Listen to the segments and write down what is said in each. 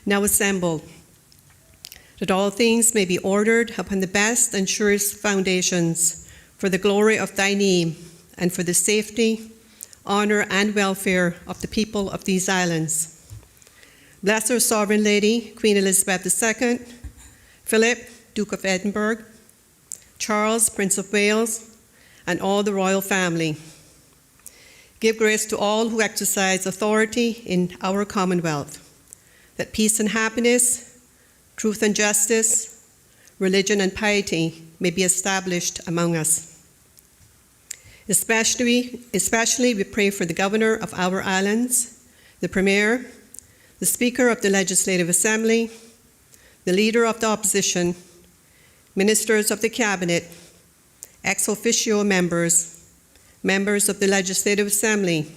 now assembled, that all things may be ordered upon the best and surest foundations for the glory of thy name and for the safety, honor, and welfare of the people of these islands. Bless our Sovereign Lady, Queen Elizabeth II, Philip, Duke of Edinburgh, Charles, Prince of Wales, and all the royal family. Give grace to all who exercise authority in our Commonwealth, that peace and happiness, truth and justice, religion and piety may be established among us. Especially we pray for the governor of our islands, the premier, the Speaker of the Legislative Assembly, the Leader of the Opposition, ministers of the Cabinet, ex officio members, members of the Legislative Assembly,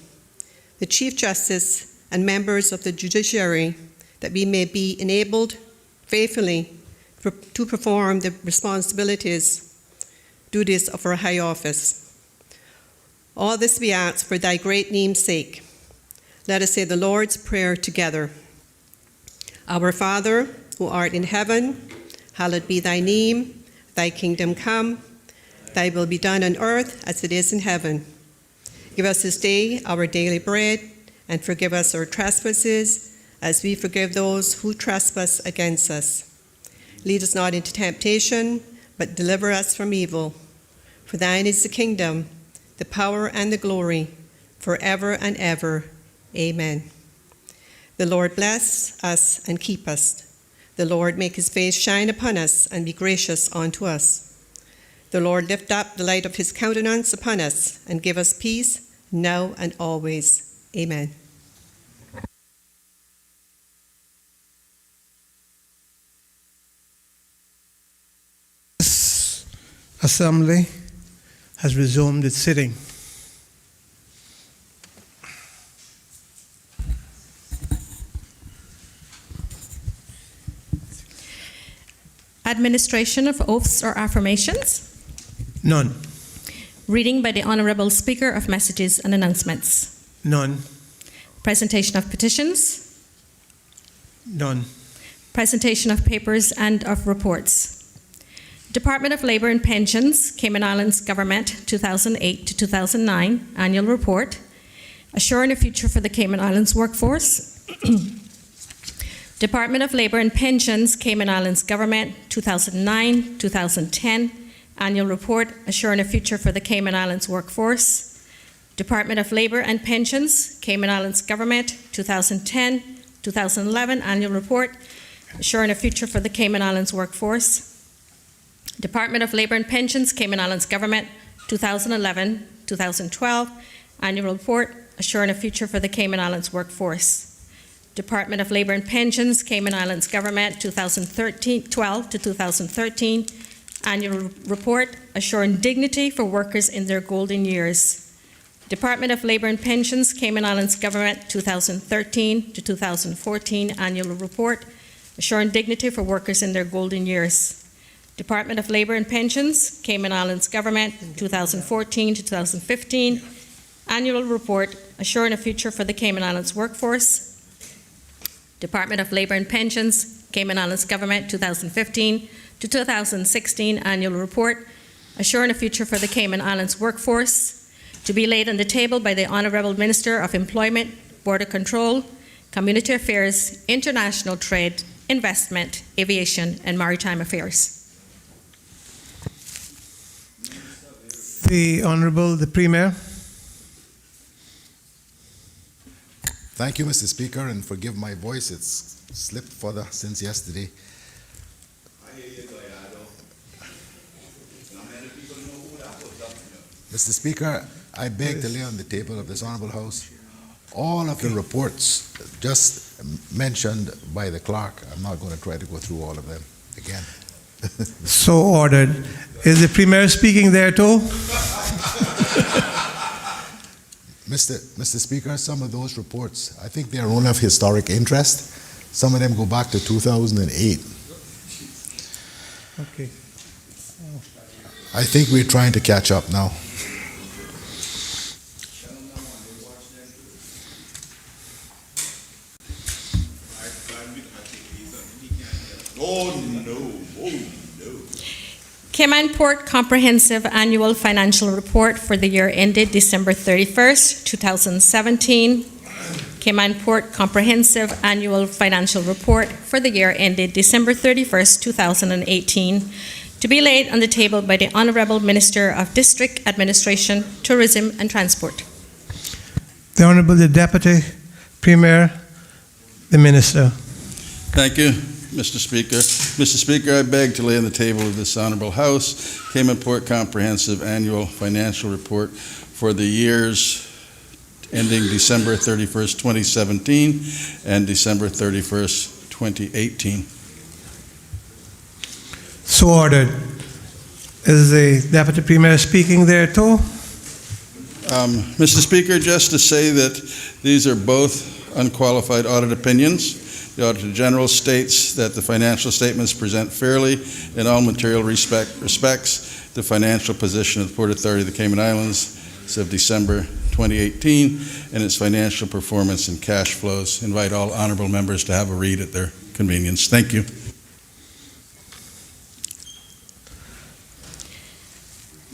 the Chief Justice, and members of the Judiciary, that we may be enabled faithfully to perform the duties of our high office. All this we ask for thy great name's sake. Let us say the Lord's Prayer together. Our Father, who art in heaven, hallowed be thy name. Thy kingdom come. Thy will be done on earth as it is in heaven. Give us this day our daily bread, and forgive us our trespasses, as we forgive those who trespass against us. Lead us not into temptation, but deliver us from evil. For thine is the kingdom, the power, and the glory, forever and ever. Amen. The Lord bless us and keep us. The Lord make his face shine upon us and be gracious unto us. The Lord lift up the light of his countenance upon us and give us peace now and always. Amen. This assembly has resumed its sitting. Administration of oaths or affirmations? None. Reading by the Honorable Speaker of Messages and Announcements? None. Presentation of petitions? None. Presentation of papers and of reports. Department of Labor and Pensions, Cayman Islands Government, 2008 to 2009, Annual Report. Assuring a future for the Cayman Islands workforce. Department of Labor and Pensions, Cayman Islands Government, 2009-2010, Annual Report, Assuring a Future for the Cayman Islands Workforce. Department of Labor and Pensions, Cayman Islands Government, 2010-2011, Annual Report, Assuring a Future for the Cayman Islands Workforce. Department of Labor and Pensions, Cayman Islands Government, 2011-2012, Annual Report, Assuring a Future for the Cayman Islands Workforce. Department of Labor and Pensions, Cayman Islands Government, 2012 to 2013, Annual Report, Assuring Dignity for Workers in Their Golden Years. Department of Labor and Pensions, Cayman Islands Government, 2013 to 2014, Annual Report, Assuring Dignity for Workers in Their Golden Years. Department of Labor and Pensions, Cayman Islands Government, 2014 to 2015, Annual Report, Assuring a Future for the Cayman Islands Workforce. Department of Labor and Pensions, Cayman Islands Government, 2015 to 2016, Annual Report, Assuring a Future for the Cayman Islands Workforce, to be laid on the table by the Honourable Minister of Employment, Border Control, Community Affairs, International Trade, Investment, Aviation, and Maritime Affairs. The Honourable, the Premier. Thank you, Mr. Speaker, and forgive my voice. It's slipped further since yesterday. Mr. Speaker, I beg to lay on the table of this Honourable House all of the reports just mentioned by the clerk. I'm not going to try to go through all of them again. So ordered. Is the Premier speaking there too? Mr. Speaker, some of those reports, I think they are only of historic interest. Some of them go back to 2008. Okay. I think we're trying to catch up now. Oh, no. Oh, no. Cayman Port Comprehensive Annual Financial Report for the year ended December 31st, 2017. Cayman Port Comprehensive Annual Financial Report for the year ended December 31st, 2018, to be laid on the table by the Honorable Minister of District Administration, Tourism and Transport. The Honorable the Deputy Premier, the Minister. Thank you, Mr. Speaker. Mr. Speaker, I beg to lay on the table of this Honorable House Cayman Port Comprehensive Annual Financial Report for the years ending December 31st, 2017 and December 31st, 2018. So ordered. Is the Deputy Premier speaking there too? Mr. Speaker, just to say that these are both unqualified audit opinions. The Auditor General states that the financial statements present fairly in all material respects the financial position of the Port Authority of the Cayman Islands as of December 2018 and its financial performance and cash flows. Invite all honorable members to have a read at their convenience. Thank you.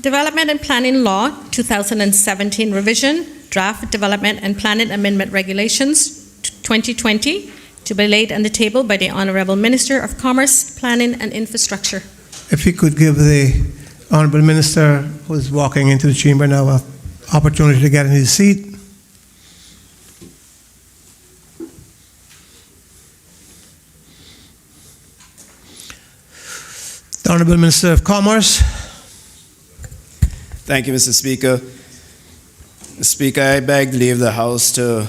Development and Planning Law 2017 revision, Draft Development and Planning Amendment Regulations 2020, to be laid on the table by the Honorable Minister of Commerce, Planning and Infrastructure. If you could give the Honorable Minister who's walking into the chamber now an opportunity to get in his seat. The Honorable Minister of Commerce. Thank you, Mr. Speaker. Mr. Speaker, I beg leave the House to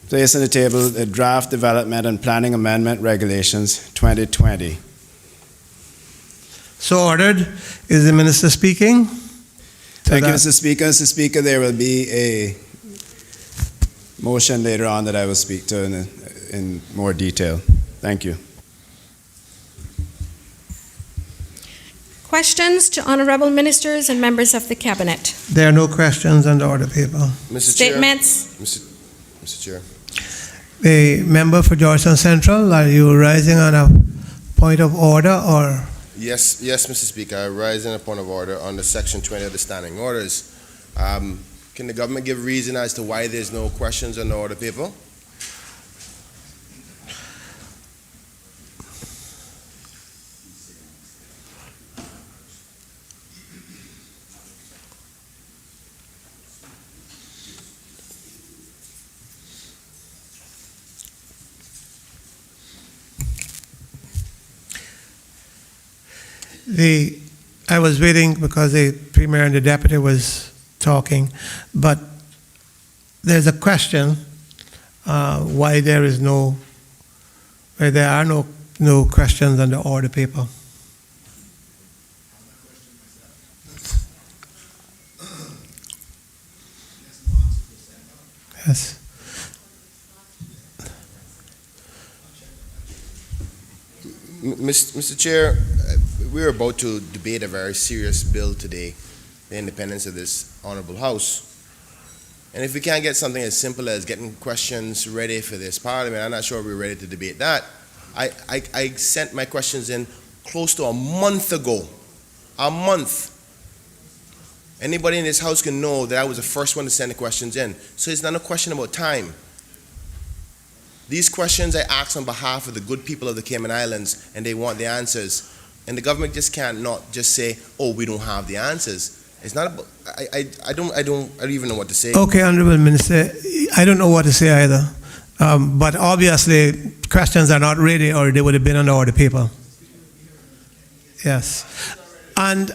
place on the table the Draft Development and Planning Amendment Regulations 2020. So ordered. Is the Minister speaking? Thank you, Mr. Speaker. Mr. Speaker, there will be a motion later on that I will speak to in more detail. Thank you. Questions to honorable ministers and members of the cabinet. There are no questions on the order paper. Mr. Statements. Chair. Mr. Chair. The member for Georgetown Central, are you rising on a point of order or? Yes, Mr. Speaker. I rise in a point of order under Section 20 of the Standing Orders. Can the government give reason as to why there's no questions on the order paper? I was waiting because the Premier and the Deputy was talking, but there's a question why there are no questions on the order paper. Yes. Mr. Chair, we're about to debate a very serious bill today, the independence of this honorable House. And if we can't get something as simple as getting questions ready for this Parliament, I'm not sure we're ready to debate that. I sent my questions in close to a month ago. A month. Anybody in this House can know that I was the first one to send the questions in. So it's not a question about time. These questions I ask on behalf of the good people of the Cayman Islands, and they want the answers. And the government just can't not just say, "Oh, we don't have the answers." It's not about. I don't even know what to say. Okay, Honourable Minister, I don't know what to say either. But obviously, questions are not ready, or they would have been on the order paper. Yes, and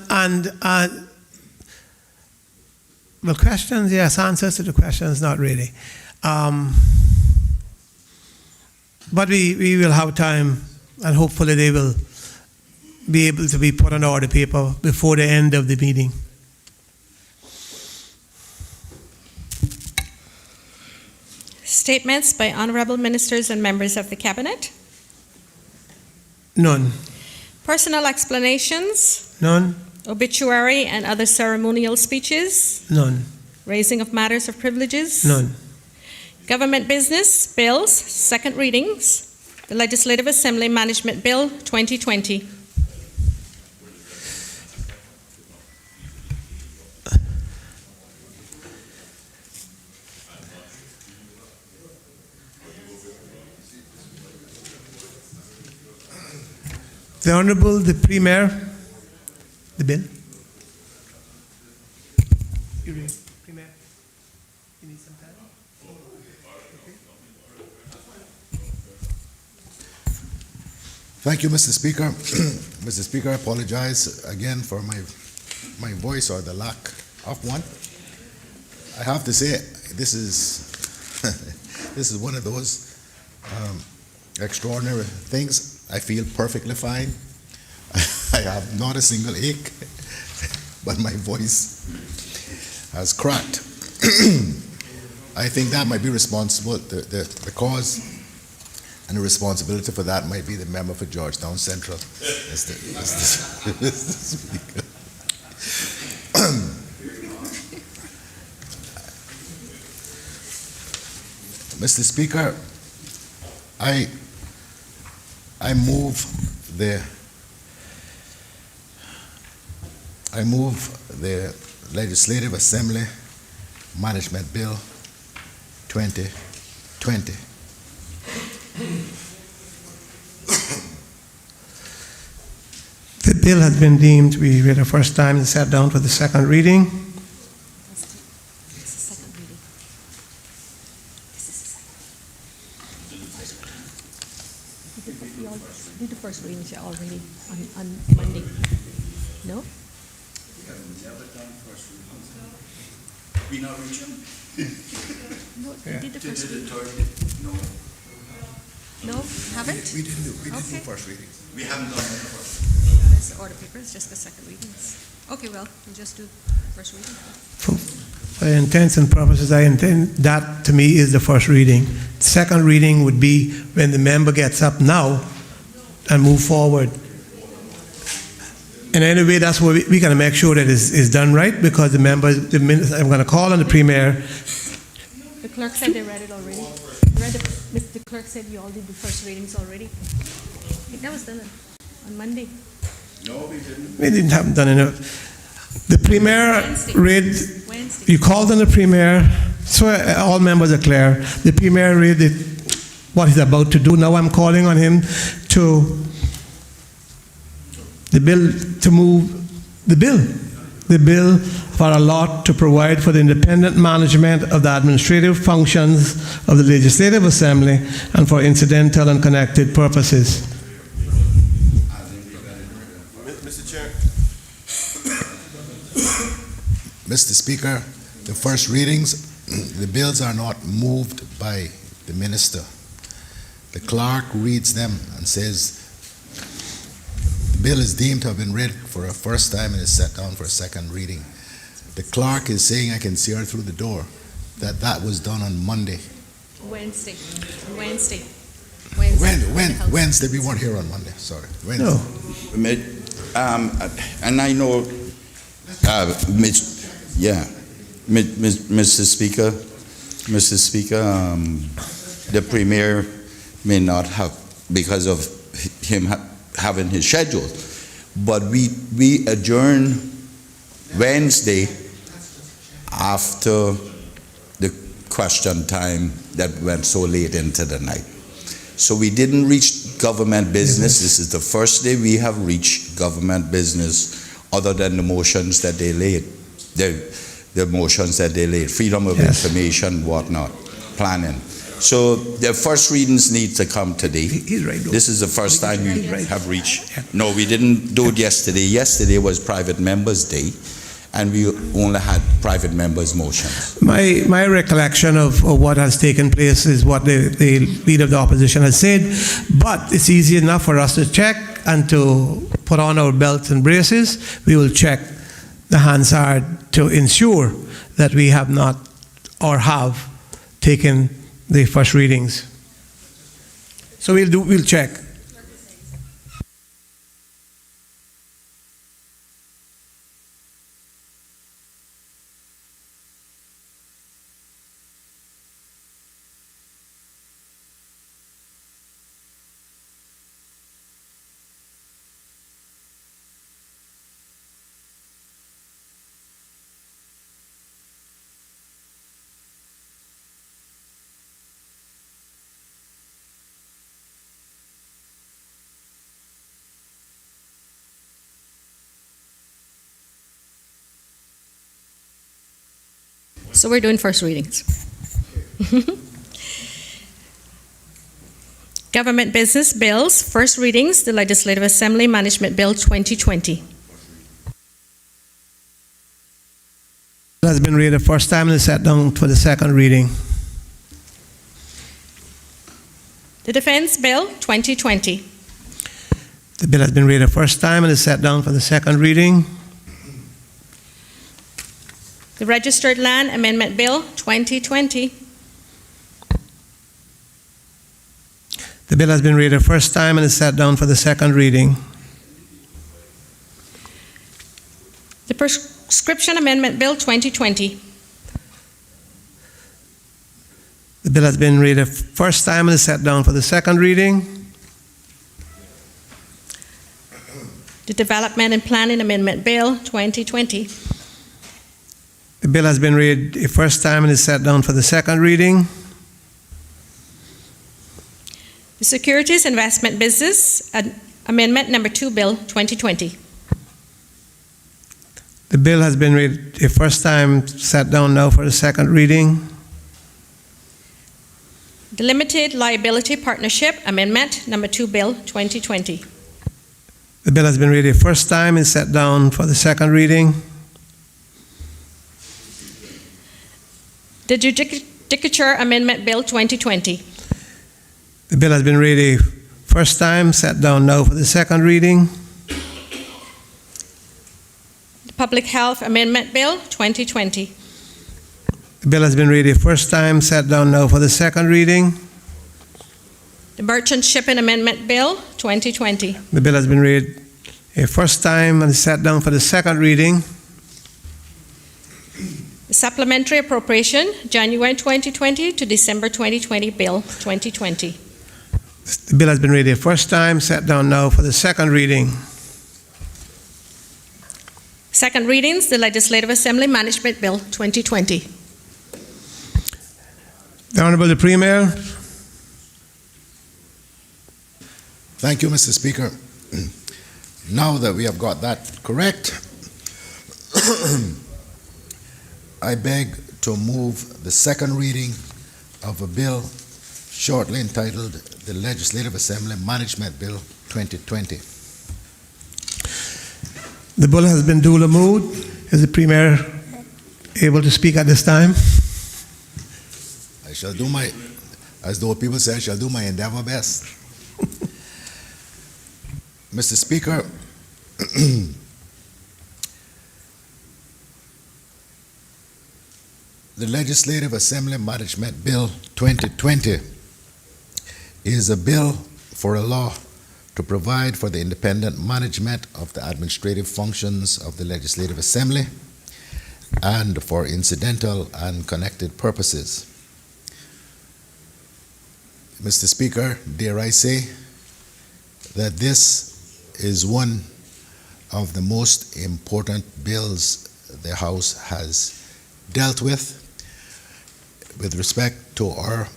well, questions, yes, answers to the questions, not really. But we will have time, and hopefully they will be able to be put on order paper before the end of the meeting. Statements by honorable ministers and members of the cabinet. None. Personal explanations. None. Obituary and other ceremonial speeches. None. Raising of matters of privileges. None. Government business, bills, second readings. The Legislative Assembly Management Bill 2020. The Honorable, the Premier, the bill. You read, Premier. You need some time? Thank you, Mr. Speaker. Mr. Speaker, I apologize again for my voice or the lack of one. I have to say, this is this is one of those extraordinary things. I feel perfectly fine. I have not a single ache, but my voice has cracked. I think that might be responsible, the cause and the responsibility for that might be the member for Georgetown Central, Mr. Speaker. Mr. Speaker, I move the Legislative Assembly Management Bill 2020. The bill has been deemed to be read the first time and sat down for the second reading. Did the first readings already on Monday? No? We not reach them? No, we did the first reading. No, haven't? We didn't do Okay. first reading. We haven't done it first. There's the order paper, it's just the second readings. Okay, well, we'll just do first reading. For intents and purposes, I intend that to me is the first reading. Second reading would be when the member gets up now and move forward. And anyway, that's what we got to make sure that is done right, because the minutes, I'm going to call on the Premier. The clerk said they read it already. The clerk said you all did the first readings already. I think that was done on Monday. No, we didn't. We haven't done enough. The Premier Wednesday. read, Wednesday. you called on the Premier, so all members are clear. The Premier read what he's about to do. Now I'm calling on him to move the bill for a law to provide for the independent management of the administrative functions of the Legislative Assembly and for incidental and connected purposes. Mr. Chair. Mr. Speaker, the first readings, the bills are not moved by the minister. The clerk reads them and says, the bill is deemed to have been read for a first time and is set down for a second reading. The clerk is saying, I can see her through the door, that was done on Monday. Wednesday. Wednesday. Wednesday, we weren't here on Monday, sorry. Wednesday. No. And I know, Mr. Speaker, the Premier may not have, because of him having his schedule, but we adjourn Wednesday after the question time that went so late into the night. So we didn't reach government business. This is the first day we have reached government business other than the motions that they laid, the motions that they laid, freedom of information, whatnot, planning. So the first readings need to come today. He's right, though. This is the first time we have reached. No, we didn't do it yesterday. Yesterday was Private Members' Day, and we only had private members' motions. My recollection of what has taken place is what the leader of the opposition has said, but it's easy enough for us to check and to put on our belts and braces. We will check the Hansard to ensure that we have not or have taken the first readings. So we'll check. So we're doing first readings. Government business bills, first readings, the Legislative Assembly Management Bill 2020. It has been read the first time and is set down for the second reading. The Defense Bill 2020. The bill has been read the first time and is set down for the second reading. The Registered Land Amendment Bill 2020. The bill has been read the first time and is set down for the second reading. The Prescription Amendment Bill 2020. The bill has been read the first time and is set down for the second reading. The Development and Planning Amendment Bill 2020. The bill has been read the first time and is set down for the second reading. The Securities Investment Business Amendment Number 2 Bill 2020. The bill has been read the first time, set down now for the second reading. The Limited Liability Partnership Amendment Number 2 Bill 2020. The bill has been read the first time and set down for the second reading. The Judicature Amendment Bill 2020. The bill has been read the first time, set down now for the second reading. The Public Health Amendment Bill 2020. The bill has been read the first time, set down now for the second reading. The Merchant Shipping Amendment Bill 2020. The bill has been read a first time and set down for the second reading. The Supplementary Appropriation January 2020 to December 2020 Bill 2020. The bill has been read a first time, set down now for the second reading. Second readings, the Legislative Assembly Management Bill 2020. The Honorable the Premier. Thank you, Mr. Speaker. Now that we have got that correct, I beg to move the second reading of a bill shortly entitled the Legislative Assembly Management Bill 2020. The bill has been duly moved. Is the Premier able to speak at this time? I shall do my, as though people say, I shall do my endeavor best. Mr. Speaker, the Legislative Assembly Management Bill 2020 is a bill for a law to provide for the independent management of the administrative functions of the Legislative Assembly and for incidental and connected purposes. Mr. Speaker, dare I say that this is one of the most important bills the House has dealt with respect to our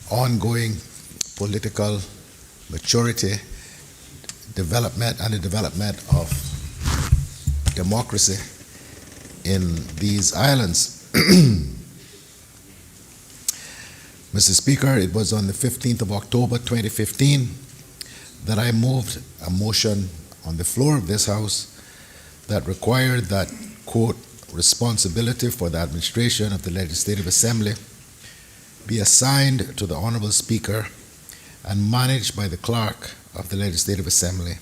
ongoing political maturity, development, and the development of democracy in these islands. Mr. Speaker, it was on the 15th of October 2015 that I moved a motion on the floor of this House that required that, quote, responsibility for the administration of the Legislative Assembly be assigned to the Honorable Speaker and managed by the Clerk of the Legislative Assembly,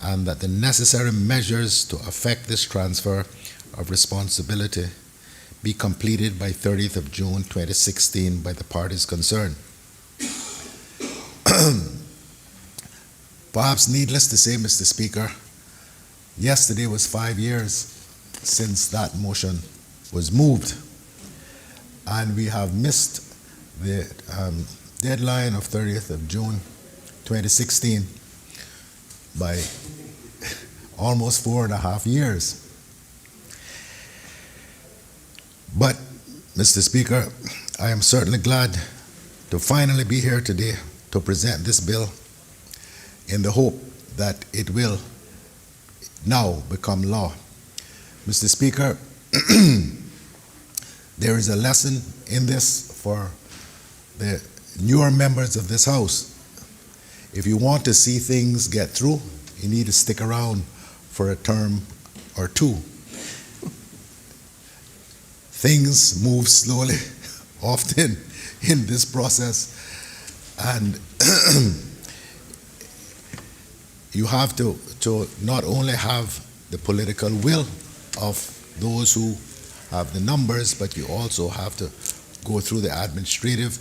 and that the necessary measures to effect this transfer of responsibility be completed by 30th of June 2016 by the parties concerned. Perhaps needless to say, Mr. Speaker, yesterday was 5 years since that motion was moved, and we have missed the deadline of 30th of June 2016 by almost 4.5 years. But, Mr. Speaker, I am certainly glad to finally be here today to present this bill in the hope that it will now become law. Mr. Speaker, there is a lesson in this for the newer members of this House. If you want to see things get through, you need to stick around for a term or two. Things move slowly, often in this process, and you have to not only have the political will of those who have the numbers, but you also have to go through the administrative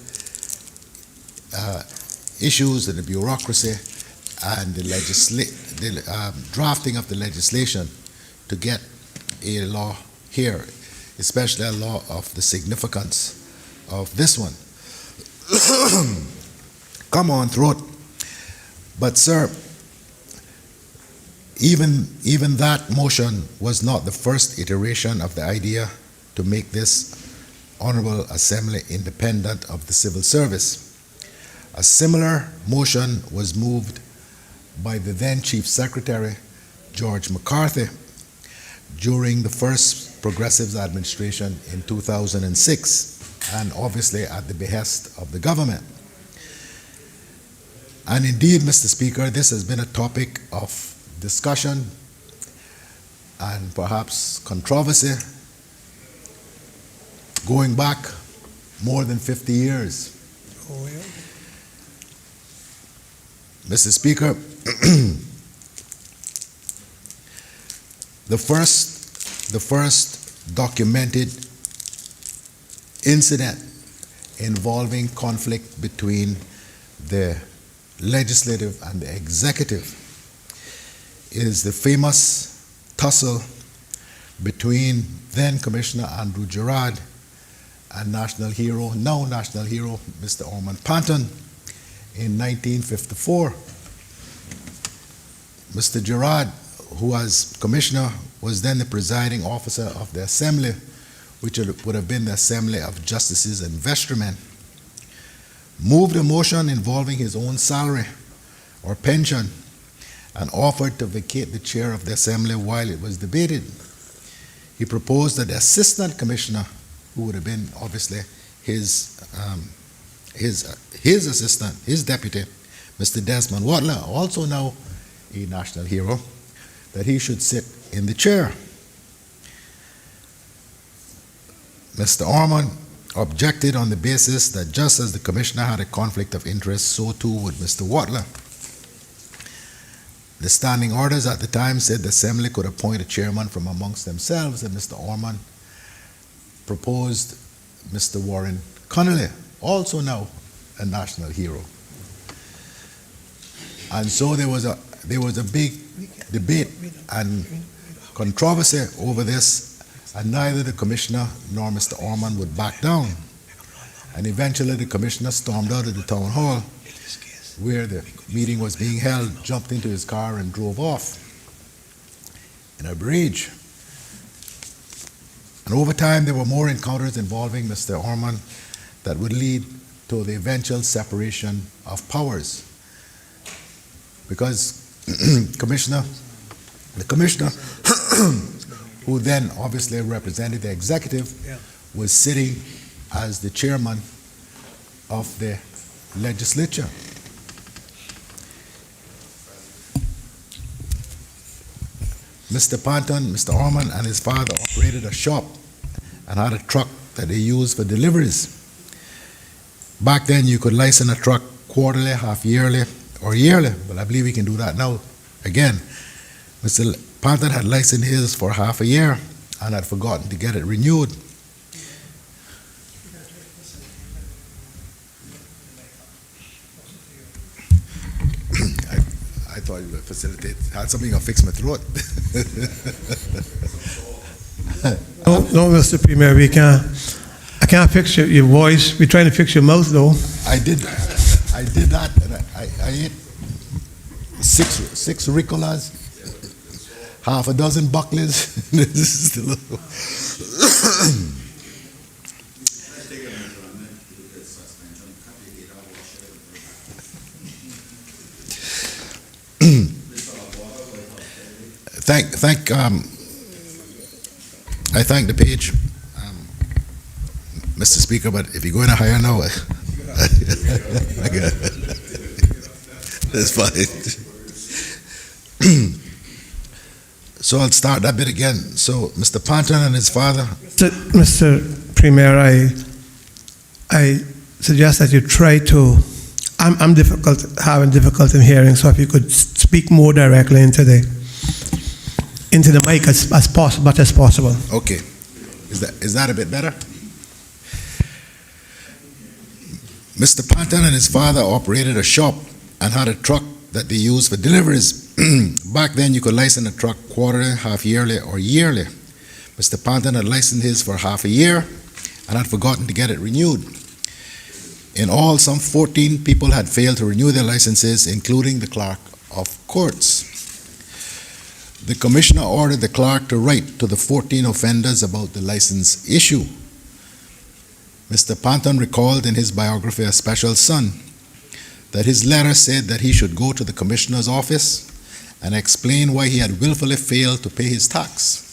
issues and the bureaucracy and the drafting of the legislation to get a law here, especially a law of the significance of this one. Come on through it. But sir, even that motion was not the first iteration of the idea to make this Honorable Assembly independent of the civil service. A similar motion was moved by the then Chief Secretary, George McCarthy, during the first Progressives administration in 2006, and obviously at the behest of the government. And indeed, Mr. Speaker, this has been a topic of discussion and perhaps controversy going back more than 50 years. Oh, yeah. Mr. Speaker, the first documented incident involving conflict between the legislative and the executive is the famous tussle between then Commissioner Andrew Gerard and national hero, now national hero, Mr. Ormond Panton, in 1954. Mr. Gerard, who as commissioner was then the presiding officer of the Assembly, which would have been the Assembly of Justices and Vestrymen, moved a motion involving his own salary or pension and offered to vacate the chair of the Assembly while it was debated. He proposed that the assistant commissioner, who would have been obviously his assistant, his deputy, Mr. Desmond Watler, also now a national hero, that he should sit in the chair. Mr. Ormond objected on the basis that just as the commissioner had a conflict of interest, so too would Mr. Watler. The standing orders at the time said the Assembly could appoint a chairman from amongst themselves, and Mr. Ormond proposed Mr. Warren Connolly, also now a national hero. And so there was a big debate and controversy over this, and neither the commissioner nor Mr. Ormond would back down. And eventually the commissioner stormed out of the town hall where the meeting was being held, jumped into his car and drove off in a rage. And over time there were more encounters involving Mr. Ormond that would lead to the eventual separation of powers. Because the commissioner, who then obviously represented the executive, was sitting as the chairman of the legislature. Mr. Panton, Mr. Ormond, and his father operated a shop and had a truck that they used for deliveries. Back then, you could license a truck quarterly, half yearly, or yearly, but I believe we can do that now again. Mr. Panton had licensed his for half a year and had forgotten to get it renewed. I thought you would facilitate. Had something to fix my throat. No, Mr. Premier, I can't fix your voice. We're trying to fix your mouth, though. I did that, and I ate six Ricolas, half a dozen Buckleys. This is still I thank the page Mr. Speaker, but if you're going to hire now, that's fine. So I'll start that bit again. So Mr. Panton and his father, Mr. Premier, I suggest that you try to. I'm having difficulty in hearing. So if you could speak more directly into the mic as much as possible. okay. Is that a bit better? Mr. Panton and his father operated a shop and had a truck that they used for deliveries. Back then, you could license a truck quarterly, half yearly, or yearly. Mr. Panton had licensed his for half a year and had forgotten to get it renewed. In all, some 14 people had failed to renew their licenses, including the clerk of courts. The commissioner ordered the clerk to write to the 14 offenders about the license issue. Mr. Panton recalled in his biography, A Special Son, that his letter said that he should go to the commissioner's office and explain why he had willfully failed to pay his tax.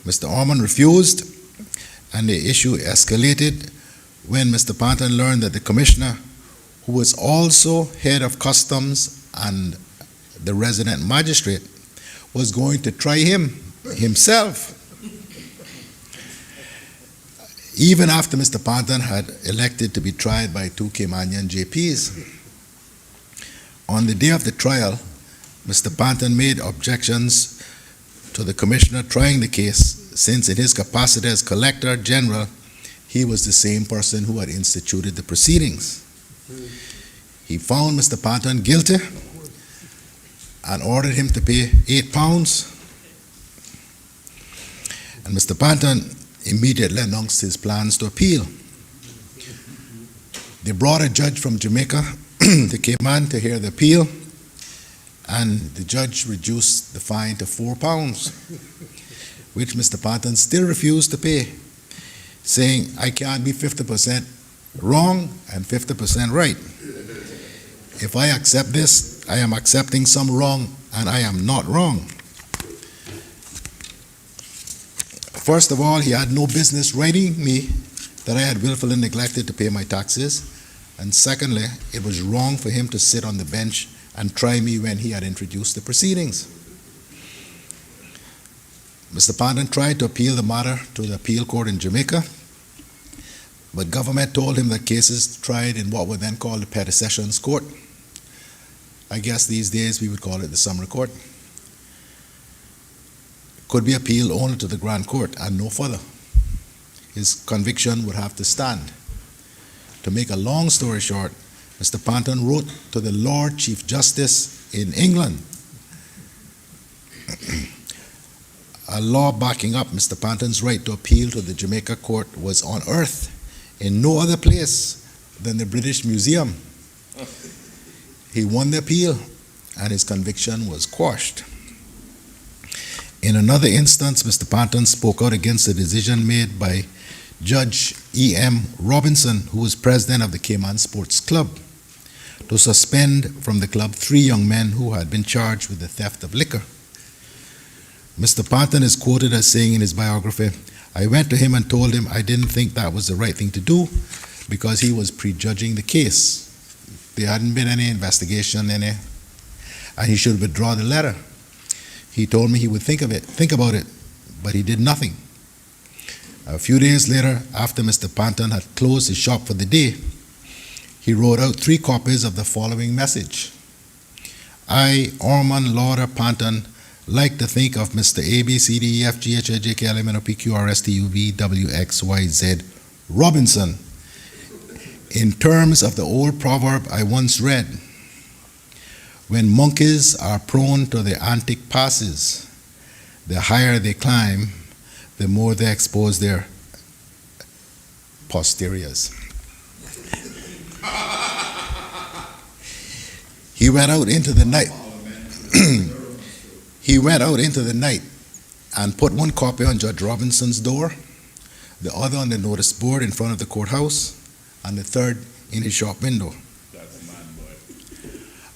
Mr. Orman refused, and the issue escalated when Mr. Panton learned that the commissioner, who was also head of customs and the resident magistrate, was going to try him himself. Even after Mr. Panton had elected to be tried by 2 Caymanian JPs. On the day of the trial, Mr. Panton made objections to the commissioner trying the case, since in his capacity as Collector General, he was the same person who had instituted the proceedings. He found Mr. Panton guilty and ordered him to pay £8. And Mr. Panton immediately announced his plans to appeal. They brought a judge from Jamaica to Cayman to hear the appeal, and the judge reduced the fine to £4, which Mr. Panton still refused to pay, saying, I can't be 50% wrong and 50% right. If I accept this, I am accepting some wrong, and I am not wrong. First of all, he had no business writing me that I had willfully neglected to pay my taxes. And secondly, it was wrong for him to sit on the bench and try me when he had introduced the proceedings. Mr. Panton tried to appeal the matter to the appeal court in Jamaica, but government told him that cases tried in what were then called the Petty Sessions Court. I guess these days we would call it the Summary Court. Could be appealed only to the Grand Court and no further. His conviction would have to stand. To make a long story short, Mr. Panton wrote to the Lord Chief Justice in England, a law backing up Mr. Panton's right to appeal to the Jamaica court was unearthed in no other place than the British Museum. He won the appeal, and his conviction was quashed. In another instance, Mr. Panton spoke out against a decision made by Judge E.M. Robinson, who was president of the Cayman Sports Club, to suspend from the club 3 young men who had been charged with the theft of liquor. Mr. Panton is quoted as saying in his biography, I went to him and told him I didn't think that was the right thing to do because he was prejudging the case. There hadn't been any investigation, and he should withdraw the letter. He told me he would think about it, but he did nothing. A few days later, after Mr. Panton had closed his shop for the day, he wrote out 3 copies of the following message. I, Orman Lauder Panton, like to think of Mr. A, B, C, D, E, F, G, H, I, J, K, L, M, N, O, P, Q, R, S, T, U, V, W, X, Y, Z, Robinson, in terms of the old proverb I once read, when monkeys are prone to the antic passes, the higher they climb, the more they expose their posteriors. He went out into the night. He went out into the night and put 1 copy on Judge Robinson's door, the other on the notice board in front of the courthouse, and the 3rd in his shop window.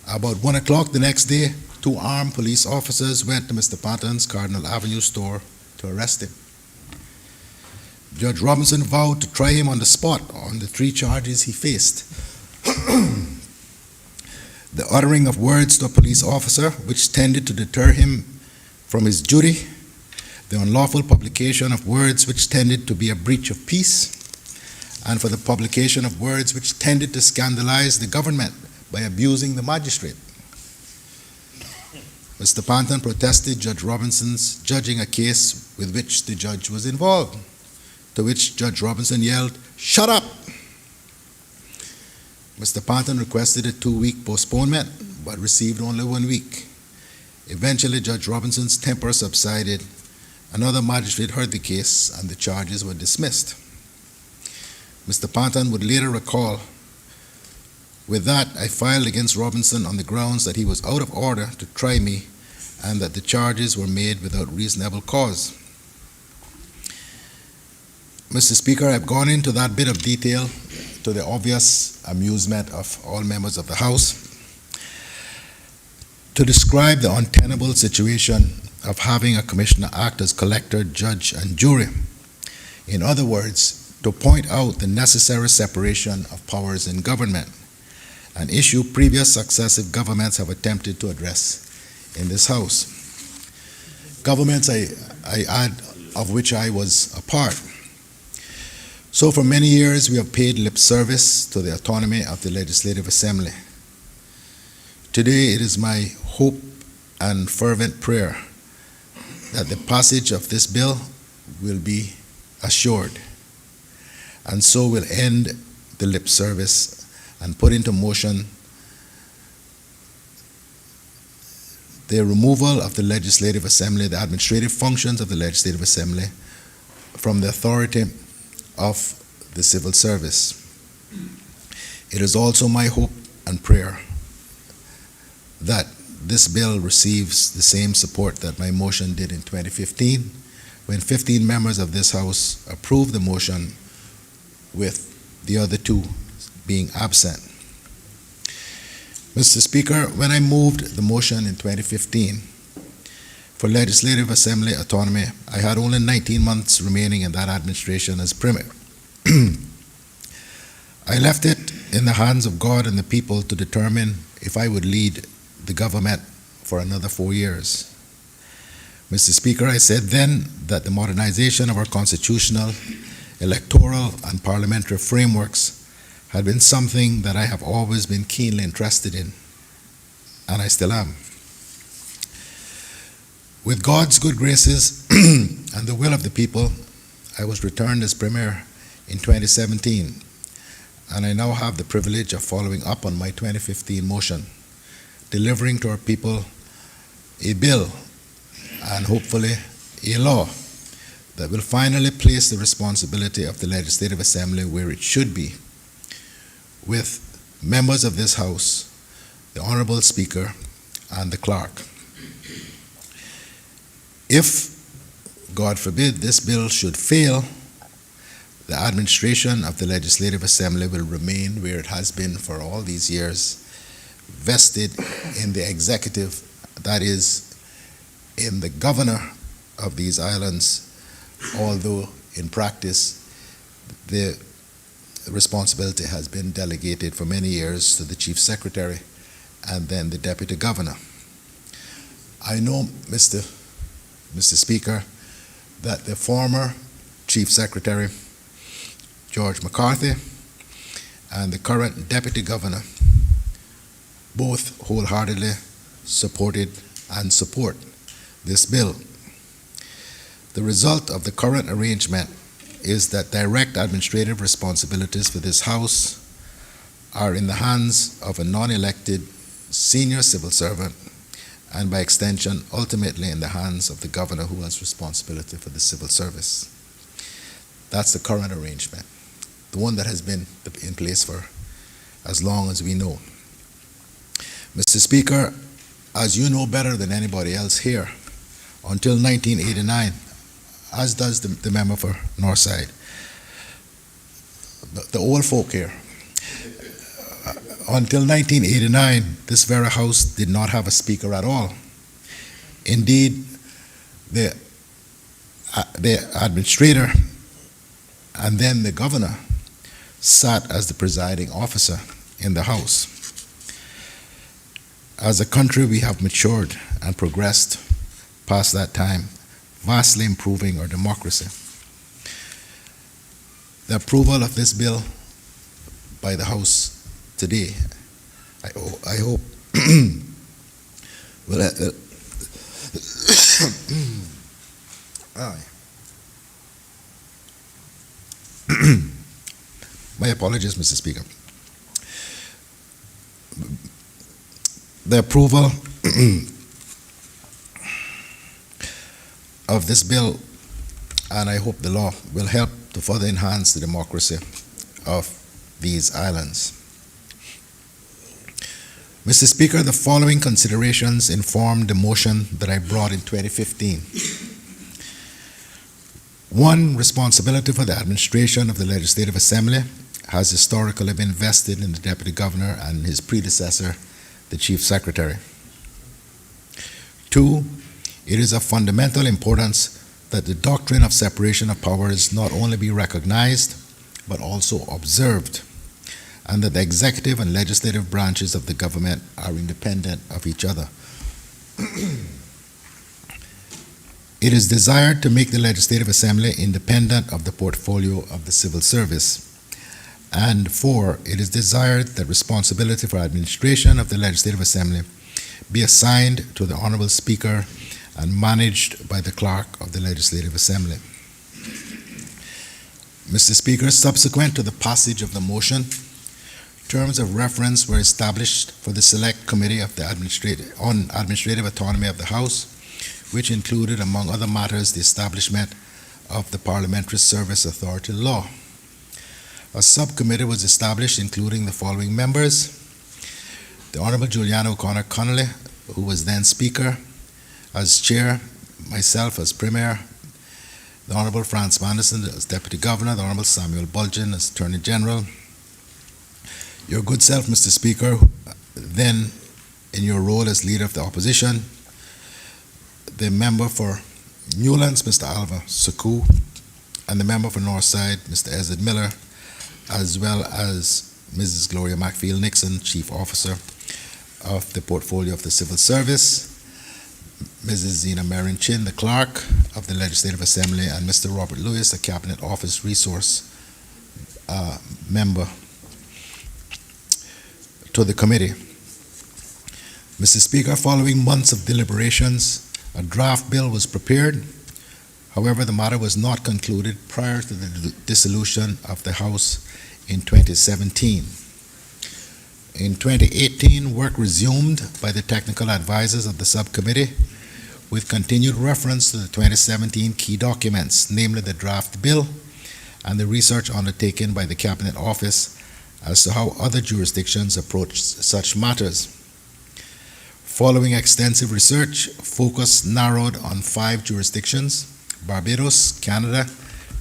About 1 o'clock the next day, 2 armed police officers went to Mr. Panton's Cardinal Avenue store to arrest him. Judge Robinson vowed to try him on the spot on the 3 charges he faced. The uttering of words to a police officer which tended to deter him from his duty, the unlawful publication of words which tended to be a breach of peace, and for the publication of words which tended to scandalize the government by abusing the magistrate. Mr. Panton protested Judge Robinson's judging a case with which the judge was involved, to which Judge Robinson yelled, "Shut up!" Mr. Panton requested a 2-week postponement, but received only 1 week. Eventually, Judge Robinson's temper subsided. Another magistrate heard the case, and the charges were dismissed. Mr. Panton would later recall, "With that, I filed against Robinson on the grounds that he was out of order to try me and that the charges were made without reasonable cause." Mr. Speaker, I've gone into that bit of detail to the obvious amusement of all members of the House to describe the untenable situation of having a commissioner act as collector, judge, and jury. In other words, to point out the necessary separation of powers in government, an issue previous successive governments have attempted to address in this House. Governments, I add, of which I was a part. So for many years, we have paid lip service to the autonomy of the Legislative Assembly. Today, it is my hope and fervent prayer that the passage of this bill will be assured, and so will end the lip service and put into motion the removal of the Legislative Assembly, the administrative functions of the Legislative Assembly, from the authority of the civil service. It is also my hope and prayer that this bill receives the same support that my motion did in 2015, when 15 members of this House approved the motion, with the other 2 being absent. Mr. Speaker, when I moved the motion in 2015 for Legislative Assembly autonomy, I had only 19 months remaining in that administration as Premier. I left it in the hands of God and the people to determine if I would lead the government for another 4 years. Mr. Speaker, I said then that the modernization of our constitutional, electoral, and parliamentary frameworks had been something that I have always been keenly interested in, and I still am. With God's good graces and the will of the people, I was returned as Premier in 2017, and I now have the privilege of following up on my 2015 motion, delivering to our people a bill and hopefully a law that will finally place the responsibility of the Legislative Assembly where it should be, with members of this House, the Honorable Speaker, and the Clerk. If, God forbid, this bill should fail, the administration of the Legislative Assembly will remain where it has been for all these years, vested in the executive, that is, in the governor of these islands, although in practice the responsibility has been delegated for many years to the Chief Secretary and then the Deputy Governor. I know, Mr. Speaker, that the former Chief Secretary, George McCarthy, and the current Deputy Governor both wholeheartedly supported and support this bill. The result of the current arrangement is that direct administrative responsibilities for this House are in the hands of a non-elected senior civil servant, and by extension, ultimately in the hands of the governor who has responsibility for the civil service. That's the current arrangement, the one that has been in place for as long as we know. Mr. Speaker, as you know better than anybody else here, until 1989, as does the member for Northside, the old folk here, until 1989, this very House did not have a speaker at all. Indeed, the administrator and then the governor sat as the presiding officer in the House. As a country, we have matured and progressed past that time, vastly improving our democracy. The approval of this bill by the House today, I hope, will my apologies, Mr. Speaker. The approval of this bill, and I hope the law, will help to further enhance the democracy of these islands. Mr. Speaker, the following considerations informed the motion that I brought in 2015. One, responsibility for the administration of the Legislative Assembly has historically been vested in the Deputy Governor and his predecessor, the Chief Secretary. Two, it is of fundamental importance that the doctrine of separation of powers not only be recognized, but also observed, and that the executive and legislative branches of the government are independent of each other. It is desired to make the Legislative Assembly independent of the portfolio of the civil service. And four, it is desired that responsibility for administration of the Legislative Assembly be assigned to the Honorable Speaker and managed by the Clerk of the Legislative Assembly. Mr. Speaker, subsequent to the passage of the motion, terms of reference were established for the Select Committee of the on Administrative Autonomy of the House, which included, among other matters, the establishment of the Parliamentary Service Authority law. A subcommittee was established, including the following members: the Honorable Juliana O'Connor Connolly, who was then Speaker, as Chair, myself as Premier, the Honorable Franz Manderson as Deputy Governor, the Honorable Samuel Bulgin as Attorney General, your good self, Mr. Speaker, then in your role as Leader of the Opposition, the member for Newlands, Mr. Alva Saku, and the member for Northside, Mr. Ezra Miller, as well as Mrs. Gloria McField Nixon, Chief Officer of the Portfolio of the Civil Service, Mrs. Zena Marin Chin, the Clerk of the Legislative Assembly, and Mr. Robert Lewis, a Cabinet Office Resource member to the committee. Mr. Speaker, following months of deliberations, a draft bill was prepared. However, the matter was not concluded prior to the dissolution of the House in 2017. In 2018, work resumed by the technical advisors of the subcommittee with continued reference to the 2017 key documents, namely the draft bill and the research undertaken by the Cabinet Office as to how other jurisdictions approach such matters. Following extensive research, focus narrowed on 5 jurisdictions: Barbados, Canada,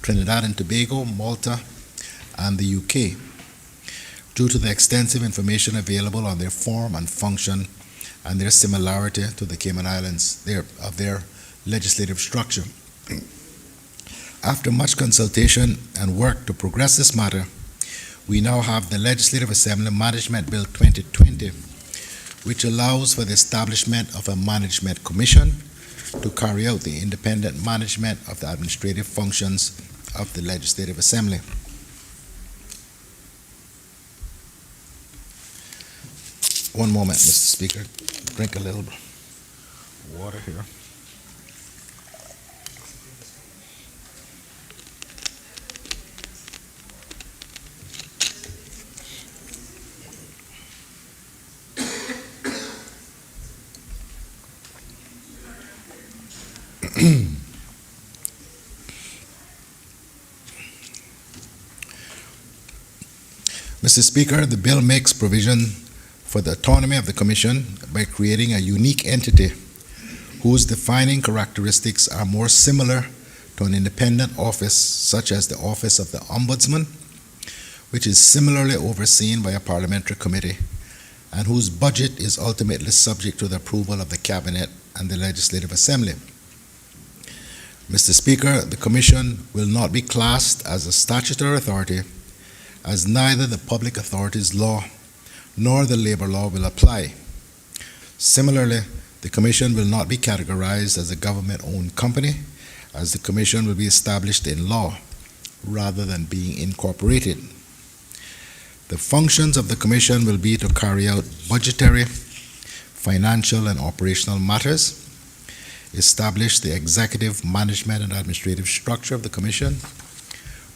Trinidad and Tobago, Malta, and the UK, due to the extensive information available on their form and function and their similarity to the Cayman Islands, of their legislative structure. After much consultation and work to progress this matter, we now have the Legislative Assembly Management Bill 2020, which allows for the establishment of a management commission to carry out the independent management of the administrative functions of the Legislative Assembly. One moment, Mr. Speaker. Drink a little water here. Mr. Speaker, the bill makes provision for the autonomy of the Commission by creating a unique entity whose defining characteristics are more similar to an independent office, such as the Office of the Ombudsman, which is similarly overseen by a parliamentary committee and whose budget is ultimately subject to the approval of the Cabinet and the Legislative Assembly. Mr. Speaker, the Commission will not be classed as a statutory authority, as neither the Public Authorities Law nor the Labor Law will apply. Similarly, the Commission will not be categorized as a government-owned company, as the Commission will be established in law rather than being incorporated. The functions of the Commission will be to carry out budgetary, financial, and operational matters, establish the executive, management, and administrative structure of the Commission,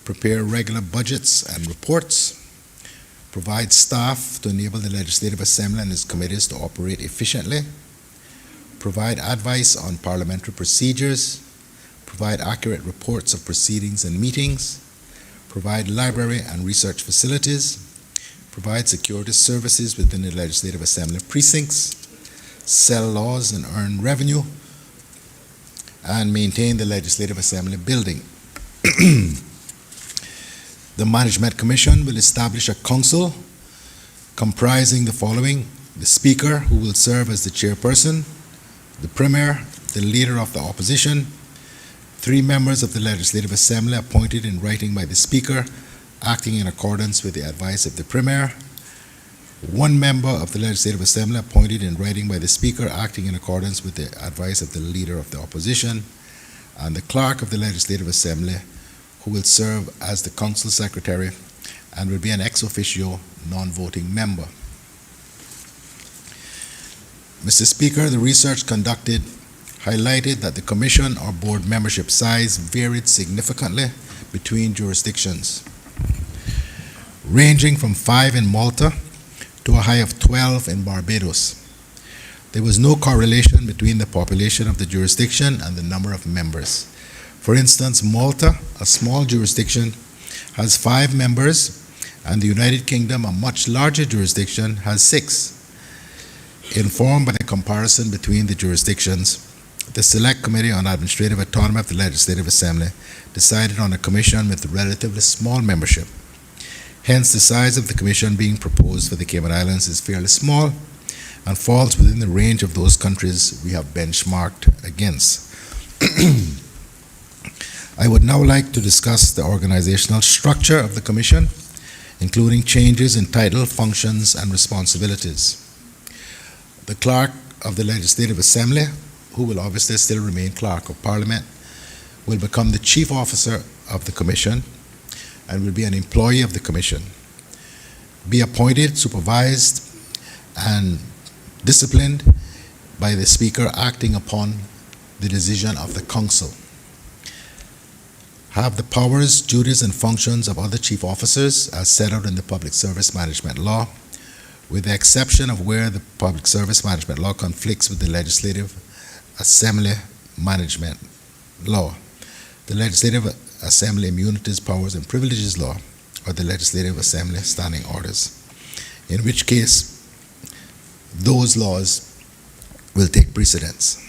prepare regular budgets and reports, provide staff to enable the Legislative Assembly and its committees to operate efficiently, provide advice on parliamentary procedures, provide accurate reports of proceedings and meetings, provide library and research facilities, provide security services within the Legislative Assembly precincts, sell laws and earn revenue, and maintain the Legislative Assembly building. The Management Commission will establish a council comprising the following: the Speaker, who will serve as the chairperson, the Premier, the Leader of the Opposition, 3 members of the Legislative Assembly appointed in writing by the Speaker, acting in accordance with the advice of the Premier, 1 member of the Legislative Assembly appointed in writing by the Speaker, acting in accordance with the advice of the Leader of the Opposition, and the Clerk of the Legislative Assembly, who will serve as the Council Secretary and will be an ex officio non-voting member. Mr. Speaker, the research conducted highlighted that the Commission or Board membership size varied significantly between jurisdictions, ranging from 5 in Malta to a high of 12 in Barbados. There was no correlation between the population of the jurisdiction and the number of members. For instance, Malta, a small jurisdiction, has 5 members, and the United Kingdom, a much larger jurisdiction, has 6. Informed by the comparison between the jurisdictions, the Select Committee on Administrative Autonomy of the Legislative Assembly decided on a commission with relatively small membership. Hence, the size of the commission being proposed for the Cayman Islands is fairly small and falls within the range of those countries we have benchmarked against. I would now like to discuss the organizational structure of the Commission, including changes in title, functions, and responsibilities. The Clerk of the Legislative Assembly, who will obviously still remain Clerk of Parliament, will become the Chief Officer of the Commission and will be an employee of the Commission, be appointed, supervised, and disciplined by the Speaker acting upon the decision of the Council. Have the powers, duties, and functions of other chief officers as set out in the Public Service Management Law, with the exception of where the Public Service Management Law conflicts with the Legislative Assembly Management Law, the Legislative Assembly Immunities, Powers, and Privileges Law, or the Legislative Assembly Standing Orders, in which case those laws will take precedence.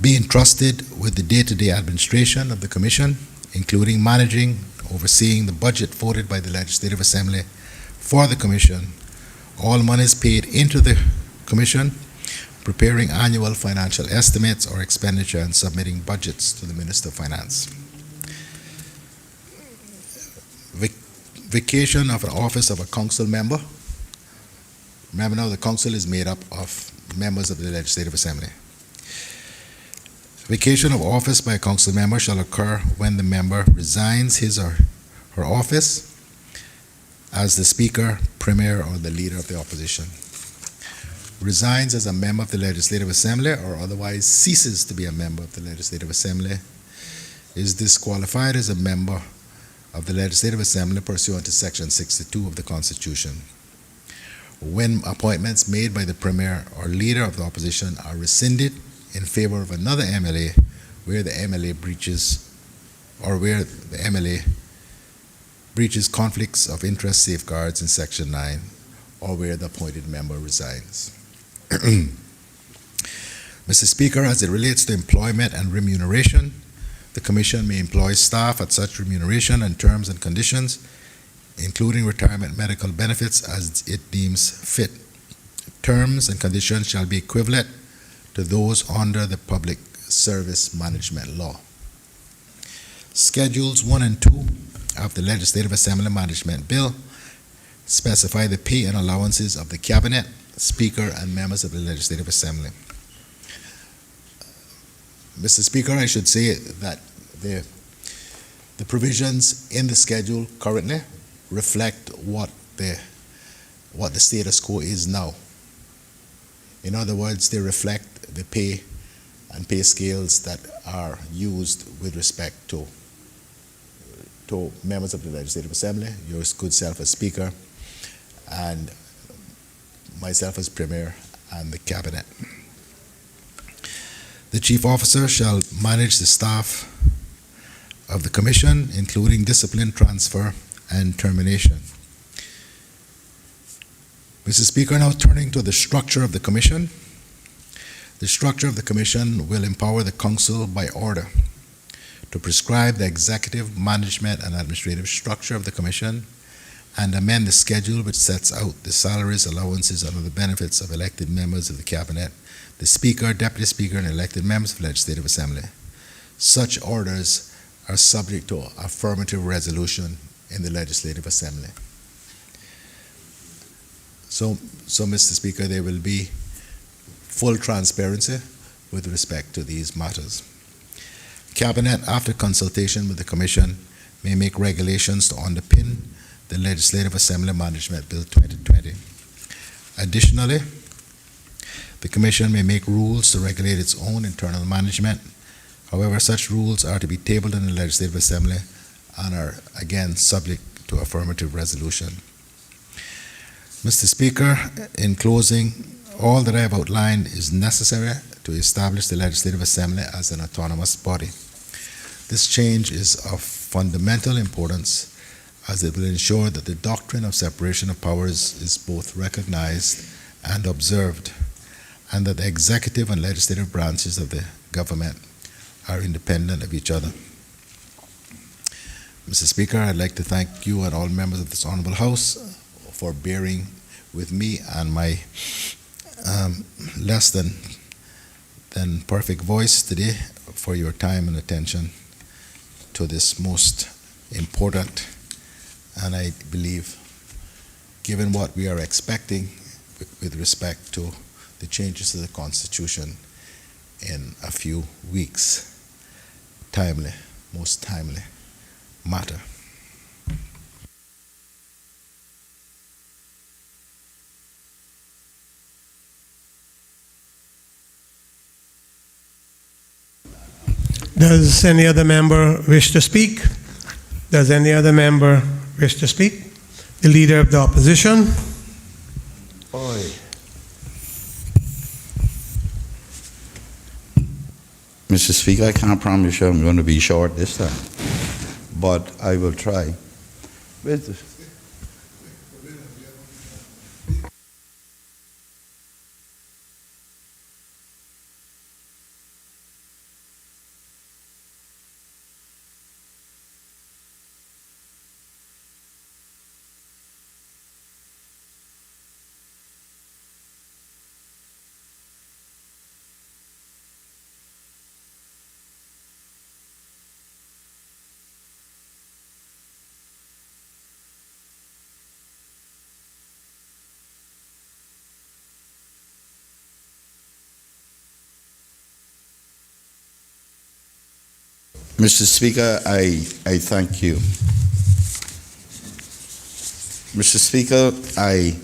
Be entrusted with the day-to-day administration of the Commission, including managing, overseeing the budget voted by the Legislative Assembly for the Commission, all monies paid into the Commission, preparing annual financial estimates or expenditure, and submitting budgets to the Minister of Finance. Vacation of an office of a council member. Remember now, the council is made up of members of the Legislative Assembly. Vacation of office by a council member shall occur when the member resigns his or her office as the Speaker, Premier, or the Leader of the Opposition, resigns as a member of the Legislative Assembly or otherwise ceases to be a member of the Legislative Assembly, is disqualified as a member of the Legislative Assembly pursuant to Section 62 of the Constitution, when appointments made by the Premier or Leader of the Opposition are rescinded in favor of another MLA where the MLA breaches conflicts of interest safeguards in Section 9, or where the appointed member resigns. Mr. Speaker, as it relates to employment and remuneration, the Commission may employ staff at such remuneration and terms and conditions, including retirement medical benefits, as it deems fit. Terms and conditions shall be equivalent to those under the Public Service Management Law. Schedules 1 and 2 of the Legislative Assembly Management Bill specify the pay and allowances of the Cabinet, Speaker, and members of the Legislative Assembly. Mr. Speaker, I should say that the provisions in the schedule currently reflect what the status quo is now. In other words, they reflect the pay and pay scales that are used with respect to members of the Legislative Assembly, your good self as Speaker, and myself as Premier, and the Cabinet. The Chief Officer shall manage the staff of the Commission, including discipline, transfer, and termination. Mr. Speaker, now turning to the structure of the Commission. The structure of the Commission will empower the Council by order to prescribe the executive, management, and administrative structure of the Commission and amend the schedule which sets out the salaries, allowances, and other benefits of elected members of the Cabinet, the Speaker, Deputy Speaker, and elected members of the Legislative Assembly. Such orders are subject to affirmative resolution in the Legislative Assembly. So, Mr. Speaker, there will be full transparency with respect to these matters. Cabinet, after consultation with the Commission, may make regulations to underpin the Legislative Assembly Management Bill 2020. Additionally, the Commission may make rules to regulate its own internal management. However, such rules are to be tabled in the Legislative Assembly and are, again, subject to affirmative resolution. Mr. Speaker, in closing, all that I have outlined is necessary to establish the Legislative Assembly as an autonomous body. This change is of fundamental importance as it will ensure that the doctrine of separation of powers is both recognized and observed, and that the executive and legislative branches of the government are independent of each other. Mr. Speaker, I'd like to thank you and all members of this Honorable House for bearing with me and my less than perfect voice today, for your time and attention to this most important, and I believe, given what we are expecting with respect to the changes to the Constitution in a few weeks, most timely matter. Does any other member wish to speak? Does any other member wish to speak? The Leader of the Opposition. Mr. Speaker, I can't promise you I'm going to be short this time, but I will try. Where's the Mr. Speaker, I thank you. Mr. Speaker, I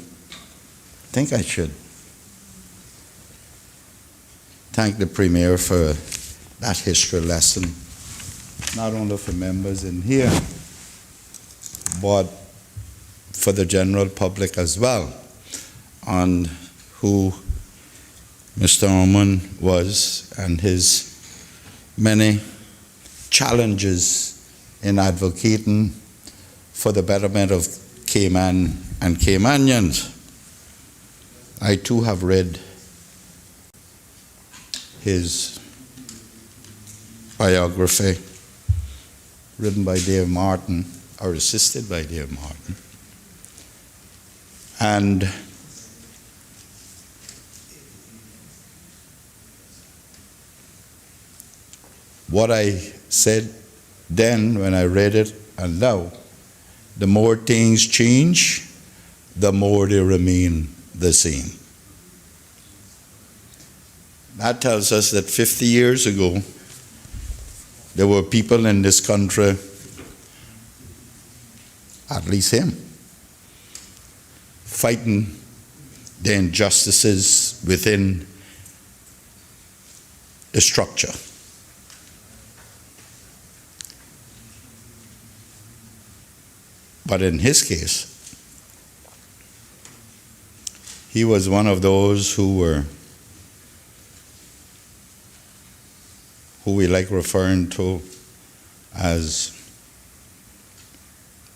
think I should thank the Premier for that history lesson, not only for members in here, but for the general public as well, on who Mr. Oman was and his many challenges in advocating for the betterment of Cayman and Caymanians. I too have read his biography, written by Dave Martin, or assisted by Dave Martin. And what I said then when I read it and now, the more things change, the more they remain the same. That tells us that 50 years ago, there were people in this country, at least him, fighting the injustices within the structure. But in his case, he was one of those who we like referring to as,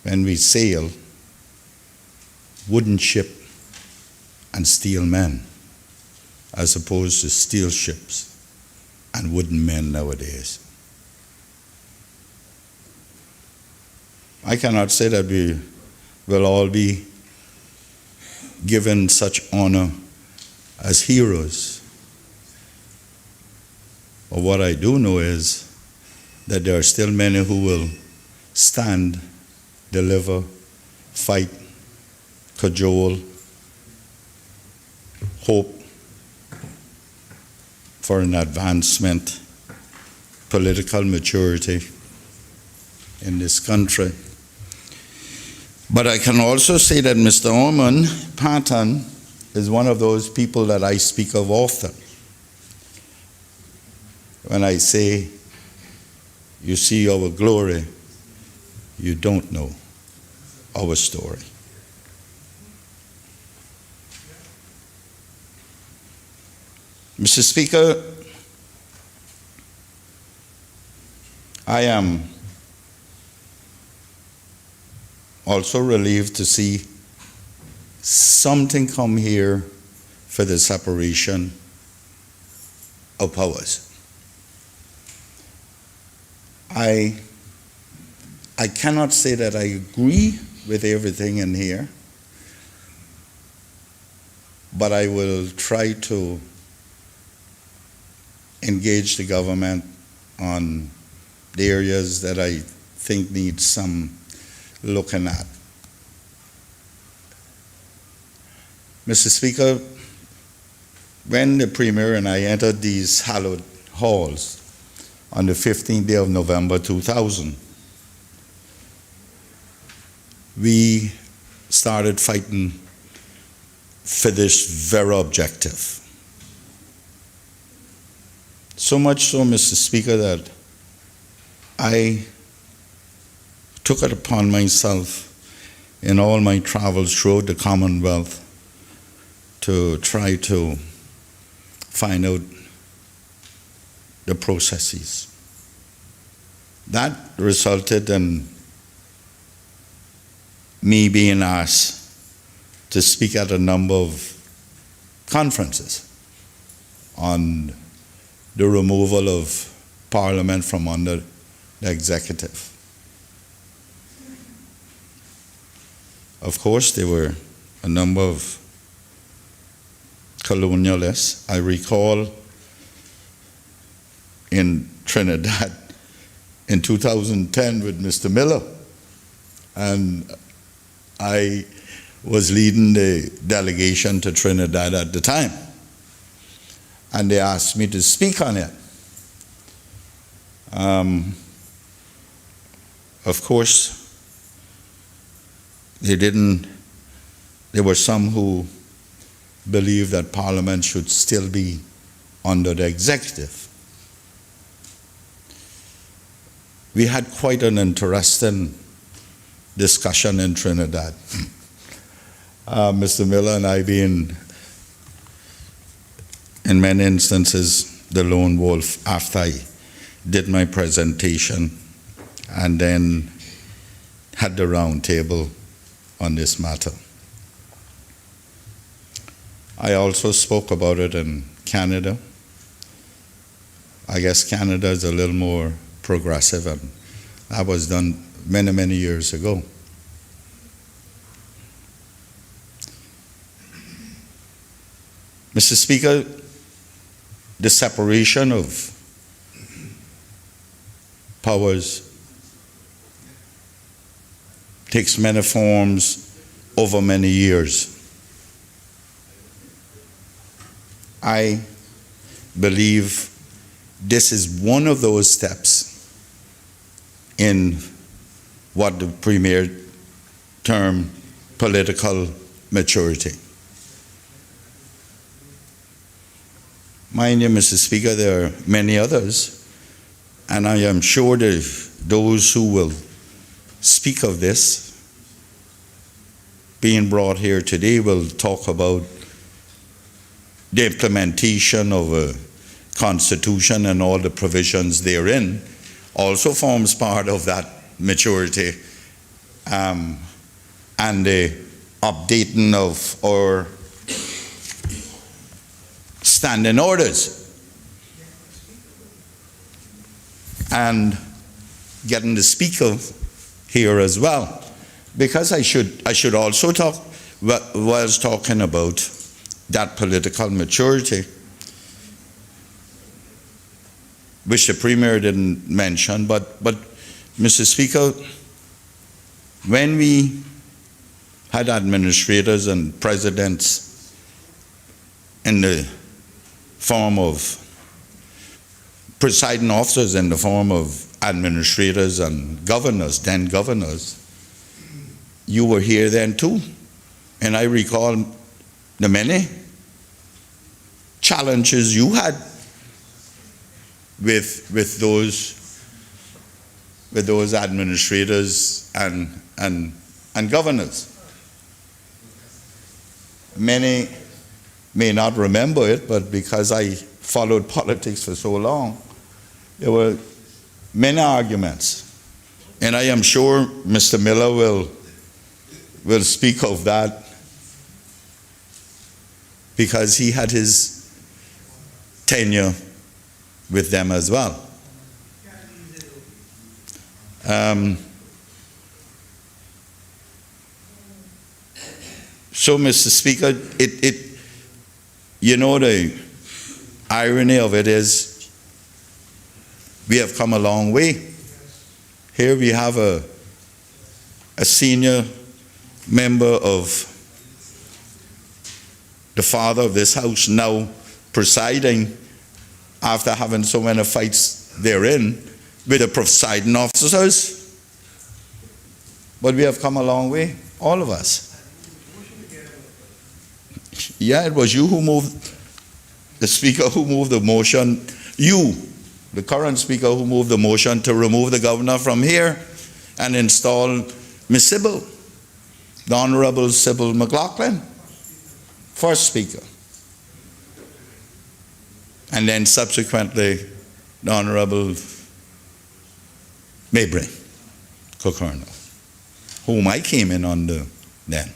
when we sail, wooden ship and steel men, as opposed to steel ships and wooden men nowadays. I cannot say that we will all be given such honor as heroes. But what I do know is that there are still many who will stand, deliver, fight, cajole, hope for an advancement, political maturity in this country. But I can also say that Mr. Orman Patton is one of those people that I speak of often. When I say, you see our glory, you don't know our story. Mr. Speaker, I am also relieved to see something come here for the separation of powers. I cannot say that I agree with everything in here, but I will try to engage the government on the areas that I think need some looking at. Mr. Speaker, when the Premier and I entered these hallowed halls on the 15th day of November 2000, we started fighting for this very objective. So much so, Mr. Speaker, that I took it upon myself in all my travels throughout the Commonwealth to try to find out the processes. That resulted in me being asked to speak at a number of conferences on the removal of Parliament from under the executive. Of course, there were a number of colonialists. I recall in Trinidad in 2010 with Mr. Miller, and I was leading the delegation to Trinidad at the time, and they asked me to speak on it. Of course, there were some who believed that Parliament should still be under the executive. We had quite an interesting discussion in Trinidad. Mr. Miller and I being, in many instances, the lone wolf after I did my presentation and then had the round table on this matter. I also spoke about it in Canada. I guess Canada is a little more progressive, and that was done many, many years ago. Mr. Speaker, the separation of powers takes many forms over many years. I believe this is one of those steps in what the Premier termed political maturity. Mind you, Mr. Speaker, there are many others, and I am sure that those who will speak of this being brought here today will talk about the implementation of a constitution and all the provisions therein also forms part of that maturity, and the updating of our standing orders and getting the speaker here as well, because I should also talk, whilst talking about that political maturity, which the Premier didn't mention, but Mr. Speaker, when we had administrators and presidents in the form of presiding officers, in the form of administrators and governors, then governors, you were here then too. And I recall the many challenges you had with those administrators and governors. Many may not remember it, but because I followed politics for so long, there were many arguments. And I am sure Mr. Miller will speak of that, because he had his tenure with them as well. So, Mr. Speaker, you know, the irony of it is we have come a long way. Here we have a senior member of the father of this house now presiding after having so many fights therein with the presiding officers. But we have come a long way, all of us. Yeah, it was you who moved, the speaker who moved the motion, you, the current speaker who moved the motion to remove the governor from here and install Ms. Sybil, the Honorable Sybil McLaughlin, first speaker. And then subsequently, the Honorable Mabry Cook-Colonel, whom I came in under then.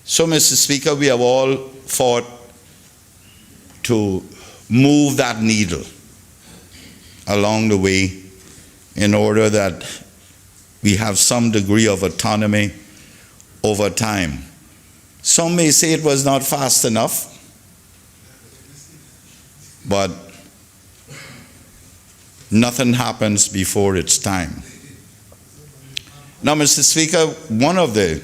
So, Mr. Speaker, we have all fought to move that needle along the way in order that we have some degree of autonomy over time. Some may say it was not fast enough, but nothing happens before its time. Now, Mr. Speaker, one of the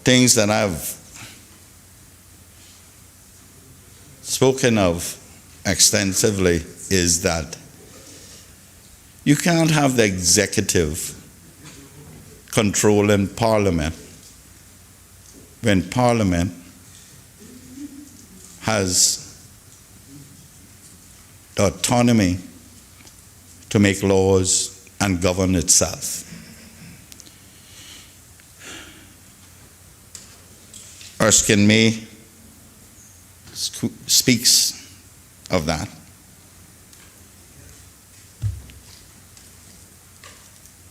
things that I've spoken of extensively is that you can't have the executive controlling Parliament when Parliament has the autonomy to make laws and govern itself. Erskine May speaks of that.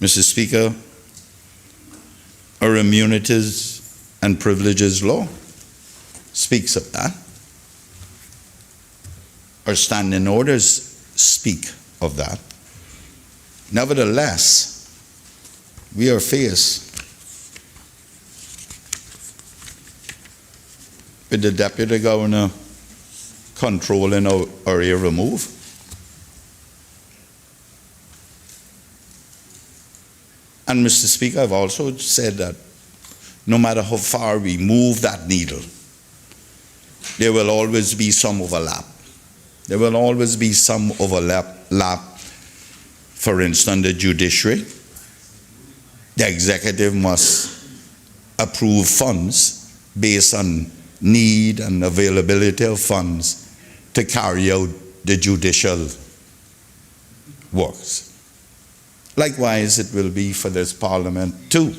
Mr. Speaker, our immunities and privileges law speaks of that. Our standing orders speak of that. Nevertheless, we are faced with the Deputy Governor controlling our area remove. And Mr. Speaker, I've also said that no matter how far we move that needle, there will always be some overlap. There will always be some overlap. For instance, the judiciary, the executive must approve funds based on need and availability of funds to carry out the judicial works. Likewise, it will be for this Parliament too.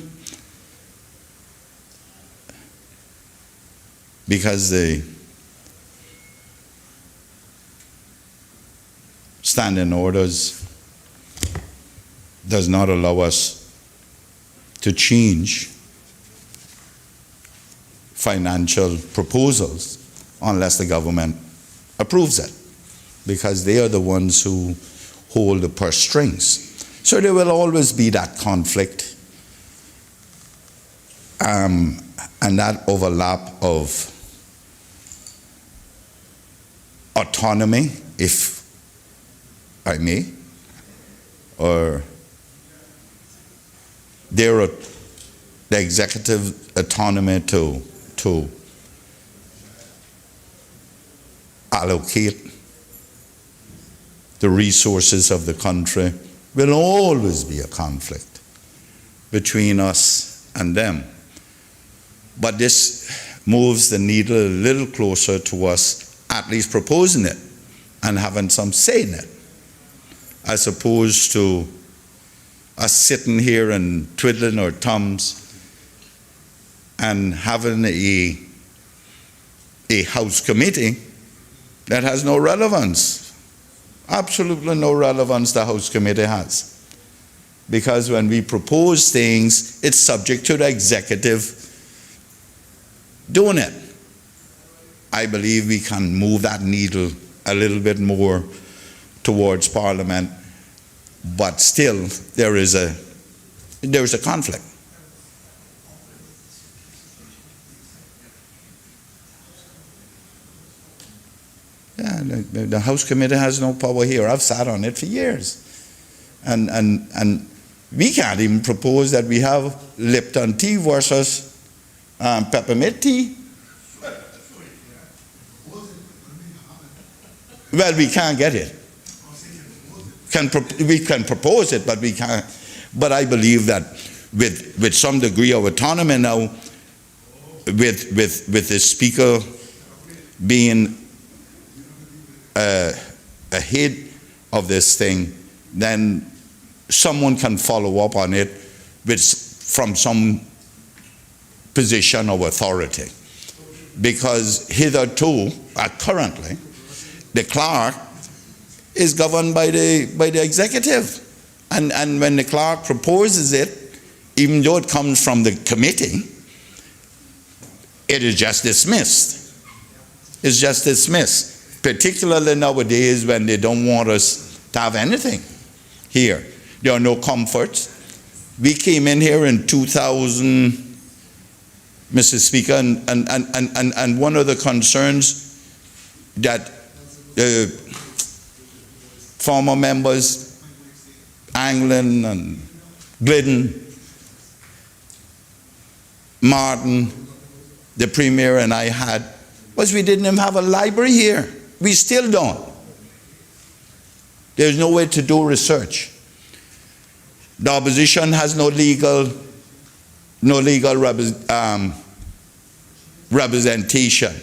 Because the standing orders does not allow us to change financial proposals unless the government approves it, because they are the ones who hold the purse strings. So there will always be that conflict and that overlap of autonomy, if I may, or the executive autonomy to allocate the resources of the country will always be a conflict between us and them. But this moves the needle a little closer to us at least proposing it and having some say in it, as opposed to us sitting here and twiddling our thumbs and having a House committee that has no relevance. Absolutely no relevance the House committee has. Because when we propose things, it's subject to the executive doing it. I believe we can move that needle a little bit more towards Parliament, but still there is a conflict. Yeah, the House committee has no power here. I've sat on it for years. And we can't even propose that we have Lipton tea versus peppermint tea. Well, we can't get it. We can propose it, but we can't. But I believe that with some degree of autonomy now, with the Speaker being ahead of this thing, then someone can follow up on it from some position of authority. Because hitherto, currently, the clerk is governed by the executive. And when the clerk proposes it, even though it comes from the committee, it is just dismissed. It's just dismissed. Particularly nowadays when they don't want us to have anything here. There are no comforts. We came in here in 2000, Mr. Speaker, and one of the concerns that former members, Anglin and Glidden, Martin, the Premier and I had, was we didn't even have a library here. We still don't. There's no way to do research. The opposition has no legal representation.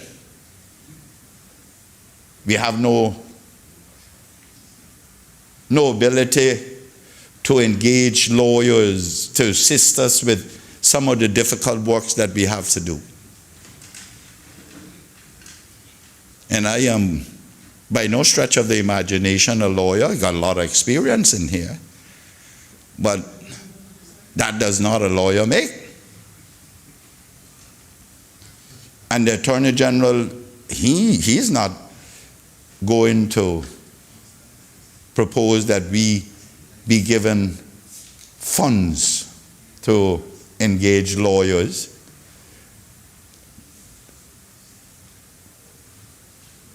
We have no ability to engage lawyers to assist us with some of the difficult works that we have to do. And I am, by no stretch of the imagination, a lawyer. I got a lot of experience in here. But that does not a lawyer make. And the Attorney General, he's not going to propose that we be given funds to engage lawyers,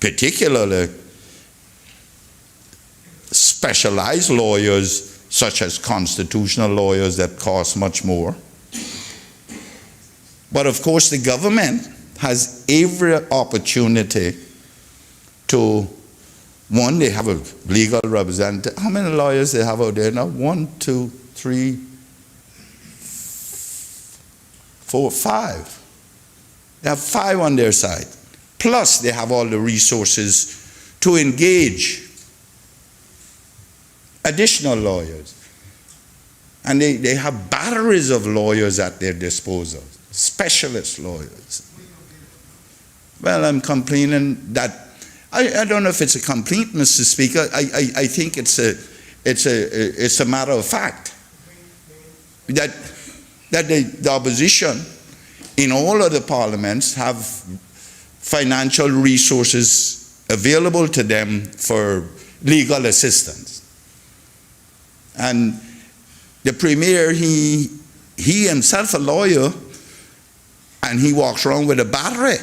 particularly specialized lawyers such as constitutional lawyers that cost much more. But of course the government has every opportunity to, one, they have a legal representative. How many lawyers they have out there now? 1, 2, 3, 4, 5. They have 5 on their side. Plus they have all the resources to engage additional lawyers. And they have batteries of lawyers at their disposal, specialist lawyers. Well, I'm complaining that, I don't know if it's a complaint, Mr. Speaker. I think it's a matter of fact that the opposition in all of the parliaments have financial resources available to them for legal assistance. And the Premier, he himself a lawyer, and he walks around with a battery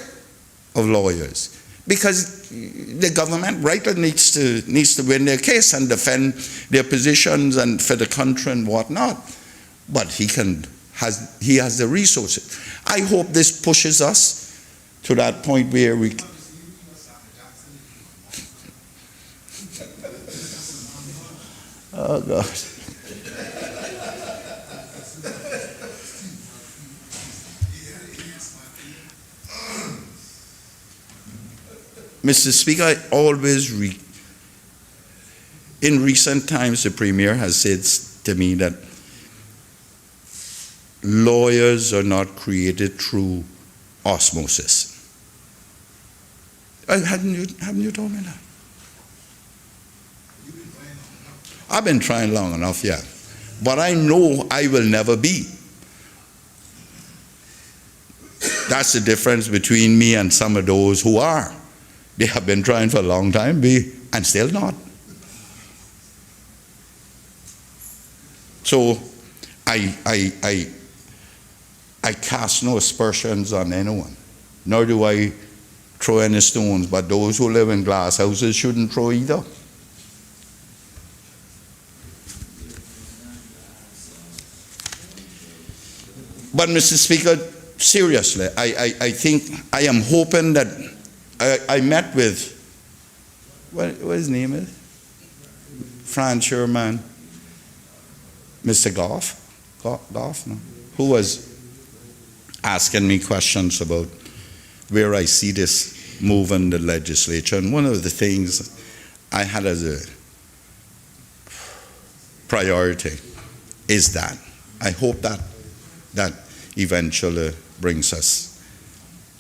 of lawyers because the government rightly needs to win their case and defend their positions and for the country and whatnot. But he has the resources. I hope this pushes us to that point where we. Oh God. Mr. Speaker, I always in recent times the Premier has said to me that lawyers are not created through osmosis. Haven't you told me that? I've been trying long enough, yeah. But I know I will never be. That's the difference between me and some of those who are. They have been trying for a long time, and still not. So I cast no aspersions on anyone, nor do I throw any stones, but those who live in glass houses shouldn't throw either. But Mr. Speaker, seriously, I think, I am hoping that I met with, what his name is? France Sherman, Mr. Goff, no? Who was asking me questions about where I see this move in the legislature. And one of the things I had as a priority is that. I hope that eventually brings us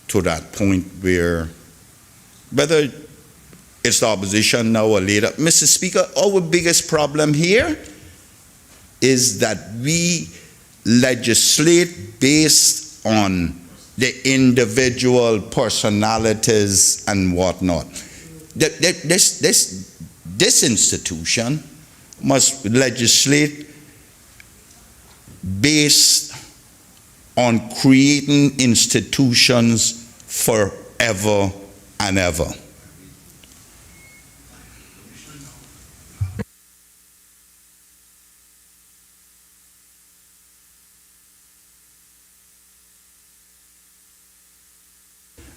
to that point where, whether it's the opposition now or later, Mr. Speaker, our biggest problem here is that we legislate based on the individual personalities and whatnot. This institution must legislate based on creating institutions forever and ever.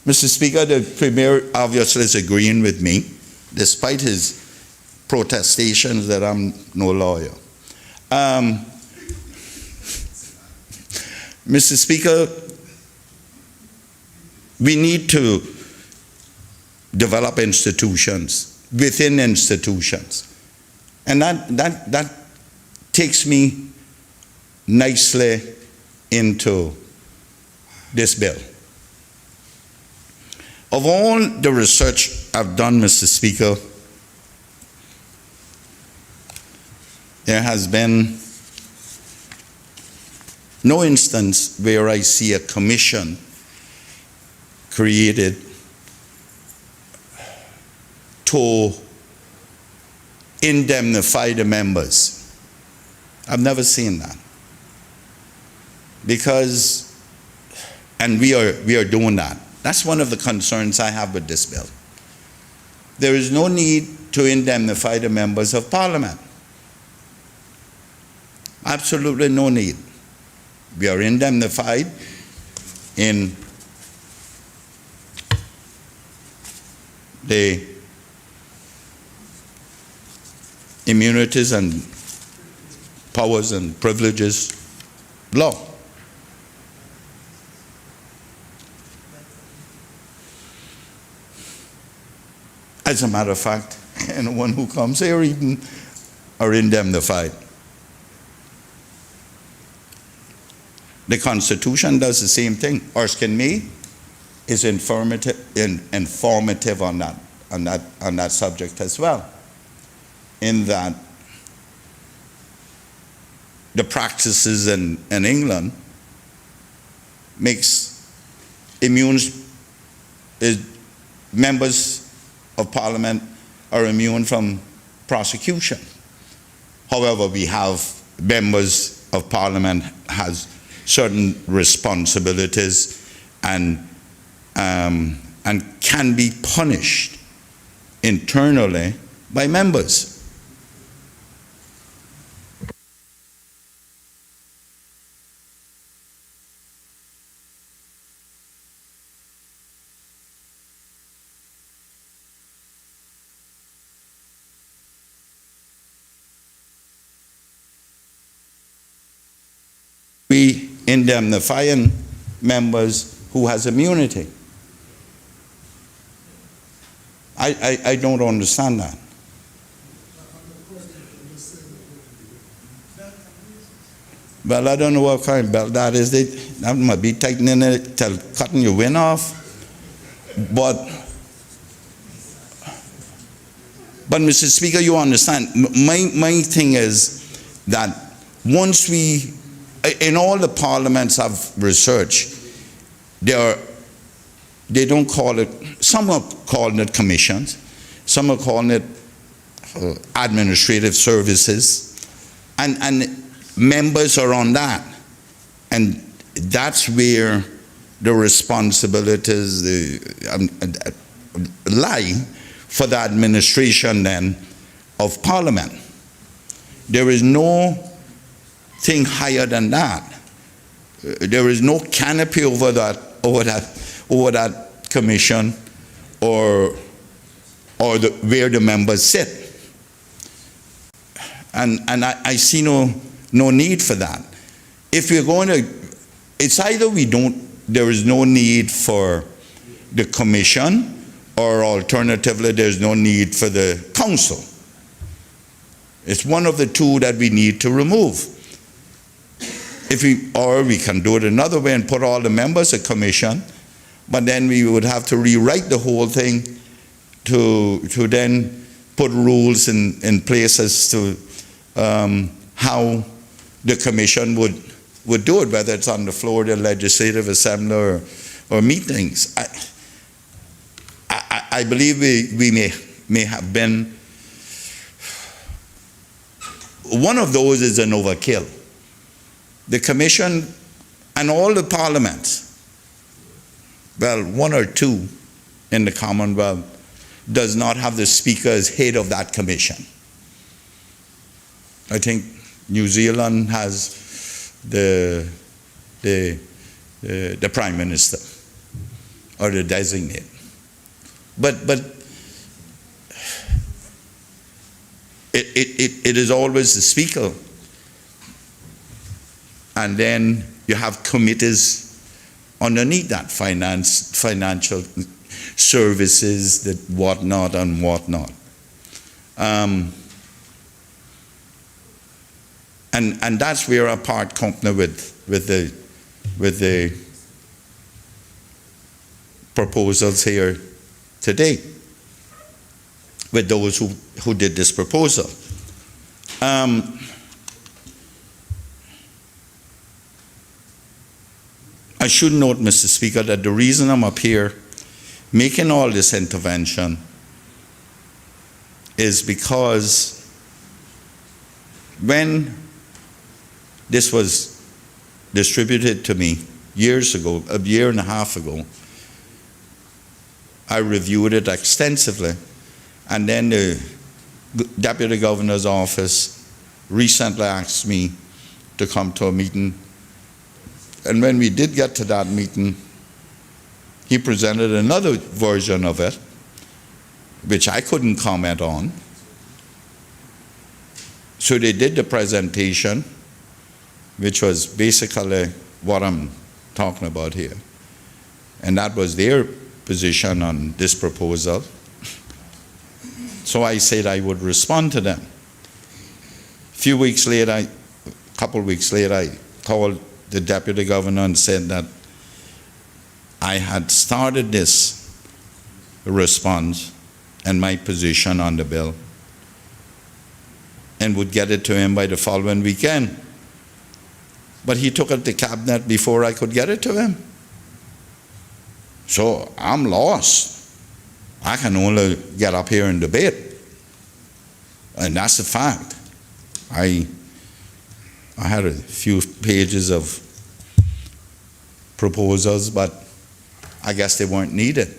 Mr. Speaker, the Premier obviously is agreeing with me, despite his protestations that I'm no lawyer. Mr. Speaker, we need to develop institutions within institutions. And that takes me nicely into this bill. Of all the research I've done, Mr. Speaker, there has been no instance where I see a commission created to indemnify the members. I've never seen that. Because, and we are doing that. That's one of the concerns I have with this bill. there is no need to indemnify the members of parliament. Absolutely no need. We are indemnified in the immunities and powers and privileges law. As a matter of fact, anyone who comes here even are indemnified. The Constitution does the same thing. Erskine May is informative on that subject as well, in that the practices in England makes members of parliament are immune from prosecution. However, we have members of parliament has certain responsibilities and can be punished internally by members. We indemnifying members who has immunity. I don't understand that. Well, I don't know what kind of belt that is. That might be tightening it till cutting your wind off. But Mr. Speaker, you understand, my thing is that once we, in all the parliaments I've researched, they don't call it, some are calling it commissions, some are calling it administrative services, and members are on that. And that's where the responsibilities lie for the administration then of parliament. There is no thing higher than that. There is no canopy over that commission or where the members sit. And I see no need for that. If we're going to, it's either there is no need for the commission, or alternatively there's no need for the council. It's one of the two that we need to remove. Or we can do it another way and put all the members a commission, but then we would have to rewrite the whole thing to then put rules in place as to how the commission would do it, whether it's on the floor of the Legislative Assembly or meetings. I believe we may have been, one of those is an overkill. The commission and all the parliaments, well, one or two in the Commonwealth, does not have the speaker as head of that commission. I think New Zealand has the prime minister or the designate. But it is always the speaker. And then you have committees underneath that, financial services, that whatnot and whatnot. And that's where I part company with the proposals here today, with those who did this proposal. I should note, Mr. Speaker, that the reason I'm up here making all this intervention is because when this was distributed to me years ago, a year and a half ago, I reviewed it extensively, And then the deputy governor's office recently asked me to come to a meeting. And when we did get to that meeting, he presented another version of it, which I couldn't comment on. So they did the presentation, which was basically what I'm talking about here. And that was their position on this proposal. So I said I would respond to them. A couple weeks later, I called the deputy governor and said that I had started this response and my position on the bill and would get it to him by the following weekend. But he took it to cabinet before I could get it to him. So I'm lost. I can only get up here and debate. And that's the fact. I had a few pages of proposals, but I guess they weren't needed.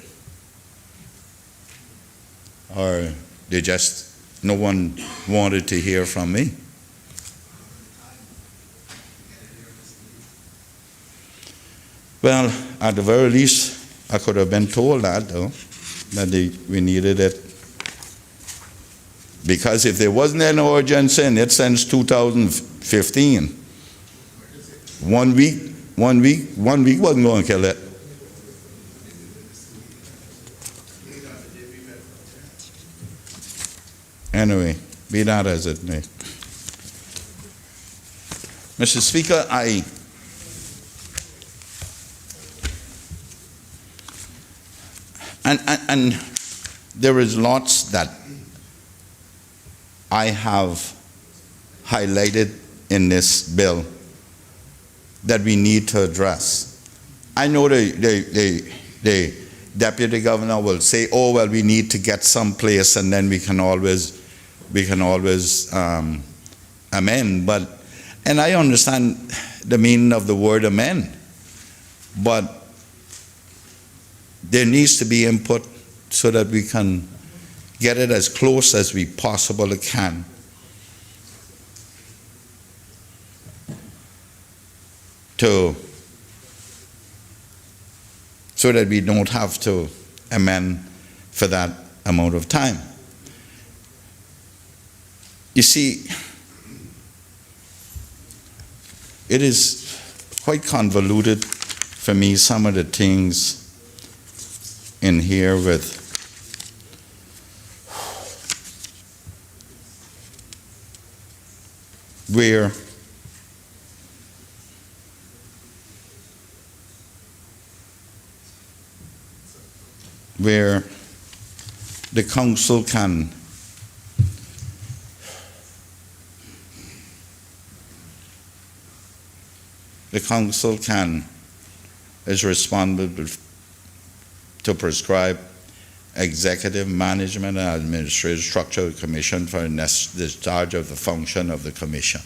Or no one wanted to hear from me. Well, at the very least, I could have been told that, though, that we needed it. Because if there wasn't an urgency in it since 2015, 1 week wasn't going to kill it. Anyway, be that as it may. Mr. Speaker, and there is lots that I have highlighted in this bill that we need to address. I know the deputy governor will say, oh, well, we need to get someplace and then we can always amend. And I understand the meaning of the word amend, but there needs to be input so that we can get it as close as we possibly can. So that we don't have to amend for that amount of time. You see, it is quite convoluted for me, some of the things in here with where the council is responsible to prescribe executive management and administrative structure of the commission for the discharge of the function of the commission.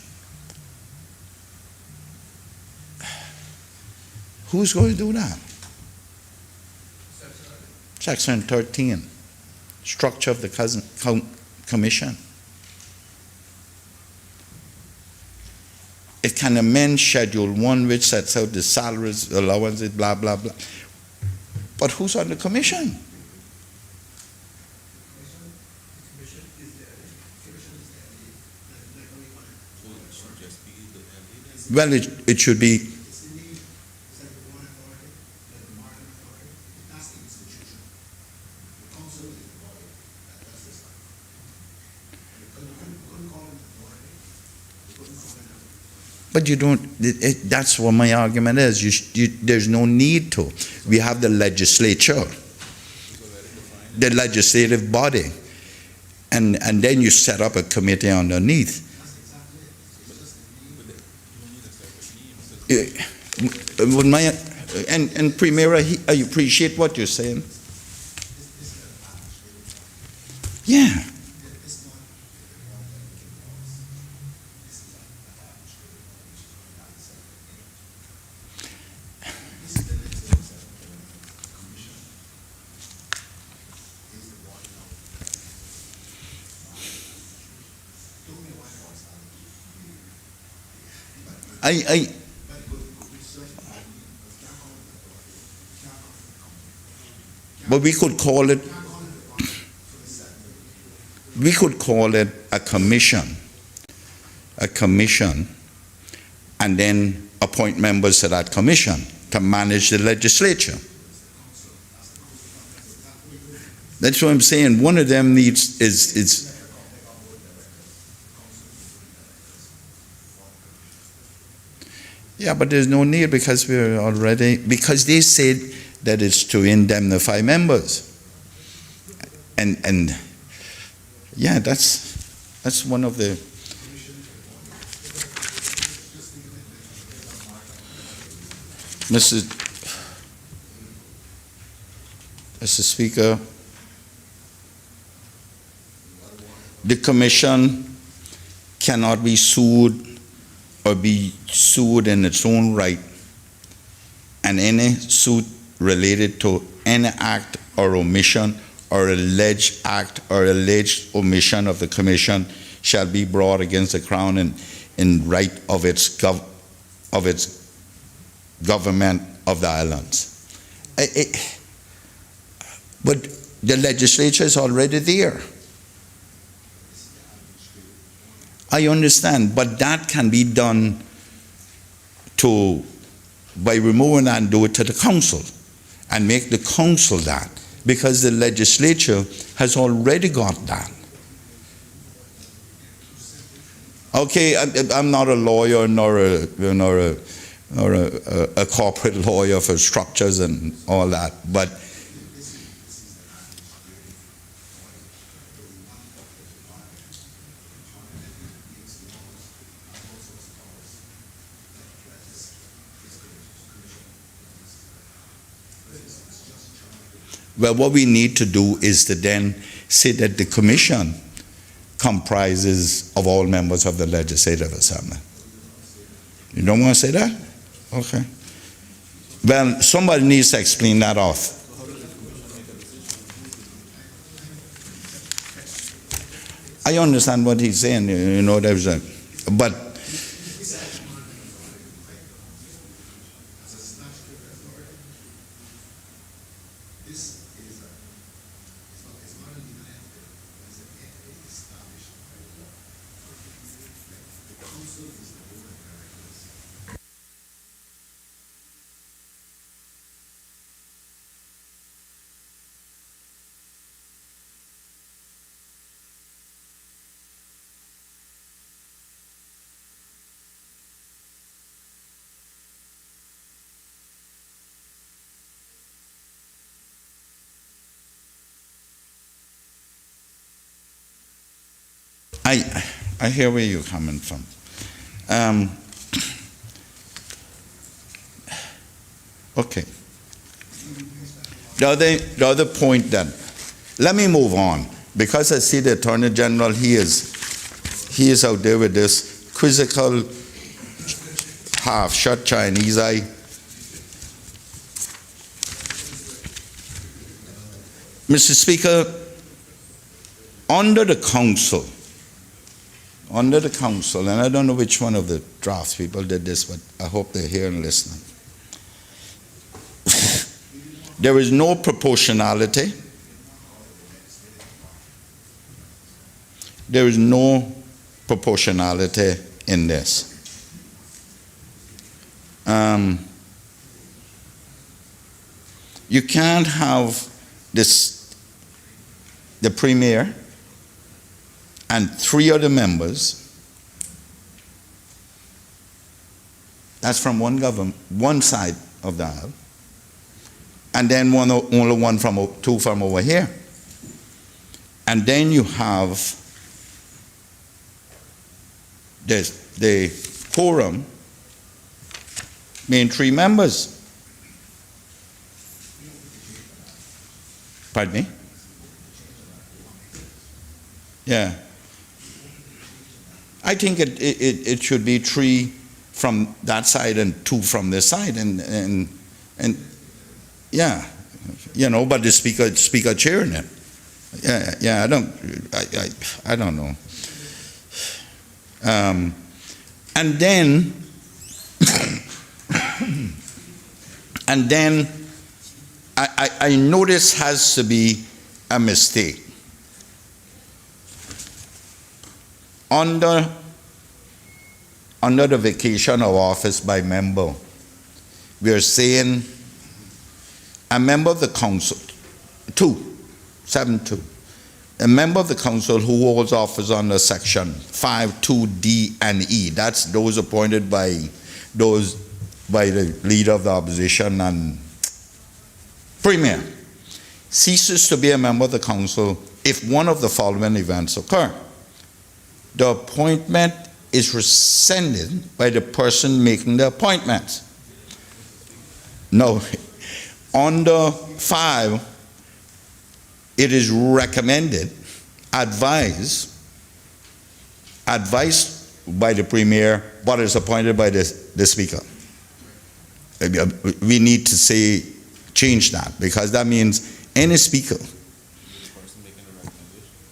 Who's going to do that? Section 13, structure of the commission. It can amend Schedule 1, which sets out the salaries, allowances, blah, blah, blah. But who's on the commission? Well, it should be. But you don't, that's what my argument is. There's no need to. We have the legislature, the legislative body, and then you set up a committee underneath. And Premier, I appreciate what you're saying. Yeah. But we could call it a commission, and then appoint members to that commission to manage the legislature. That's what I'm saying. One of them needs is yeah, but there's no need because because they said that it's to indemnify members. And yeah, that's one of the Mr. Speaker, the commission cannot be sued or be sued in its own right, and any suit related to any act or omission or alleged act or alleged omission of the commission shall be brought against the Crown in right of its government of the islands. But the legislature is already there. I understand, but that can be done by removing that and do it to the council and make the council that, because the legislature has already got that. Okay, I'm not a lawyer nor a corporate lawyer for structures and all that, but well, what we need to do is to then say that the commission comprises of all members of the Legislative Assembly. You don't want to say that? Okay. Well, somebody needs to explain that off. I understand what he's saying, but I hear where you're coming from. Okay. The other point then, let me move on, because I see the Attorney General, he is out there with this quizzical, half-shut Chinese eye. Mr. Speaker, under the council, and I don't know which one of the draft people did this, but I hope they're here and listening. There is no proportionality. There is no proportionality in this. You can't have the premier and 3 other members. That's from one side of the aisle, and then only two from over here. And then you have the quorum being 3 members. Pardon me? Yeah. I think it should be 3 from that side and 2 from this side, and yeah, but the speaker chairing it. Yeah. I don't know. And then And then I know this has to be a mistake. Under the vacation of office by member, we are saying a member of the council, 7.2, a member of the council who holds office under section 5.2D and E, that's those appointed by the leader of the opposition and premier, ceases to be a member of the council if one of the following events occur. The appointment is rescinded by the person making the appointment. No, under 5, it is recommended, advised by the premier, but is appointed by the speaker. We need to say, change that, because that means any speaker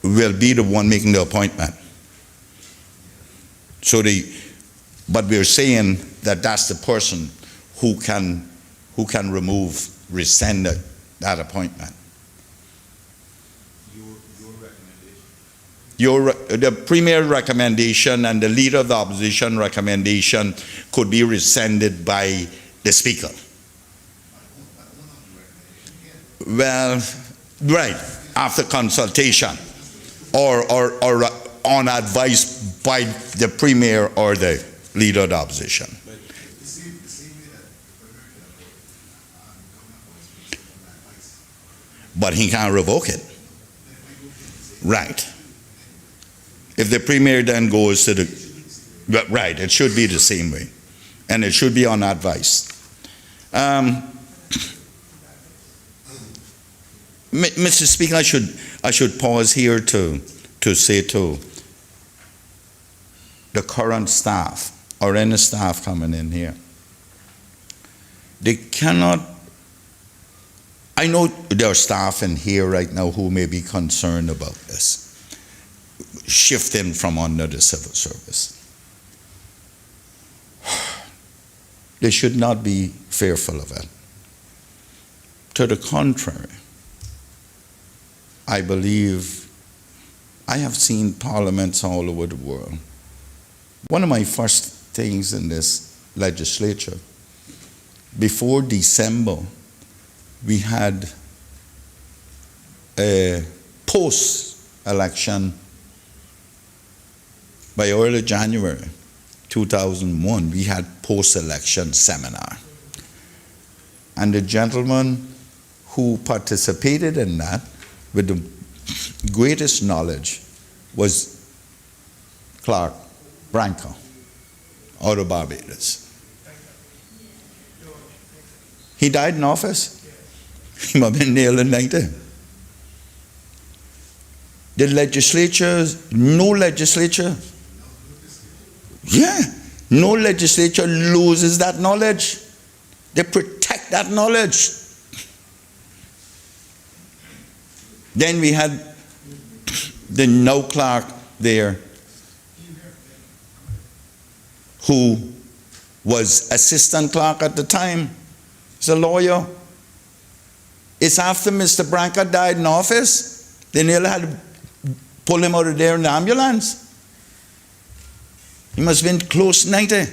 will be the one making the appointment. So but we're saying that that's the person who can rescind that appointment. Your recommendation? The premier recommendation and the leader of the opposition recommendation could be rescinded by the speaker. Well, right, after consultation or on advice by the premier or the leader of the opposition. But he can't revoke it. Right. If the premier then goes to the, right, it should be the same way. And it should be on advice. Mr. Speaker, I should pause here to say to the current staff or any staff coming in here, they cannot. I know there are staff in here right now who may be concerned about this, shifting from under the civil service. They should not be fearful of it. To the contrary, I believe I have seen parliaments all over the world. One of my first things in this legislature, before December, we had a post-election, by early January 2001, we had post-election seminar. And the gentleman who participated in that with the greatest knowledge was Clark Branco out of Barbados. He died in office. He must have been nearly 90. The legislature, no legislature loses that knowledge. They protect that knowledge. Then we had the now clerk there who was assistant clerk at the time. He's a lawyer. It's after Mr. Branca died in office, they nearly had to pull him out of there in the ambulance. He must have been close to 90.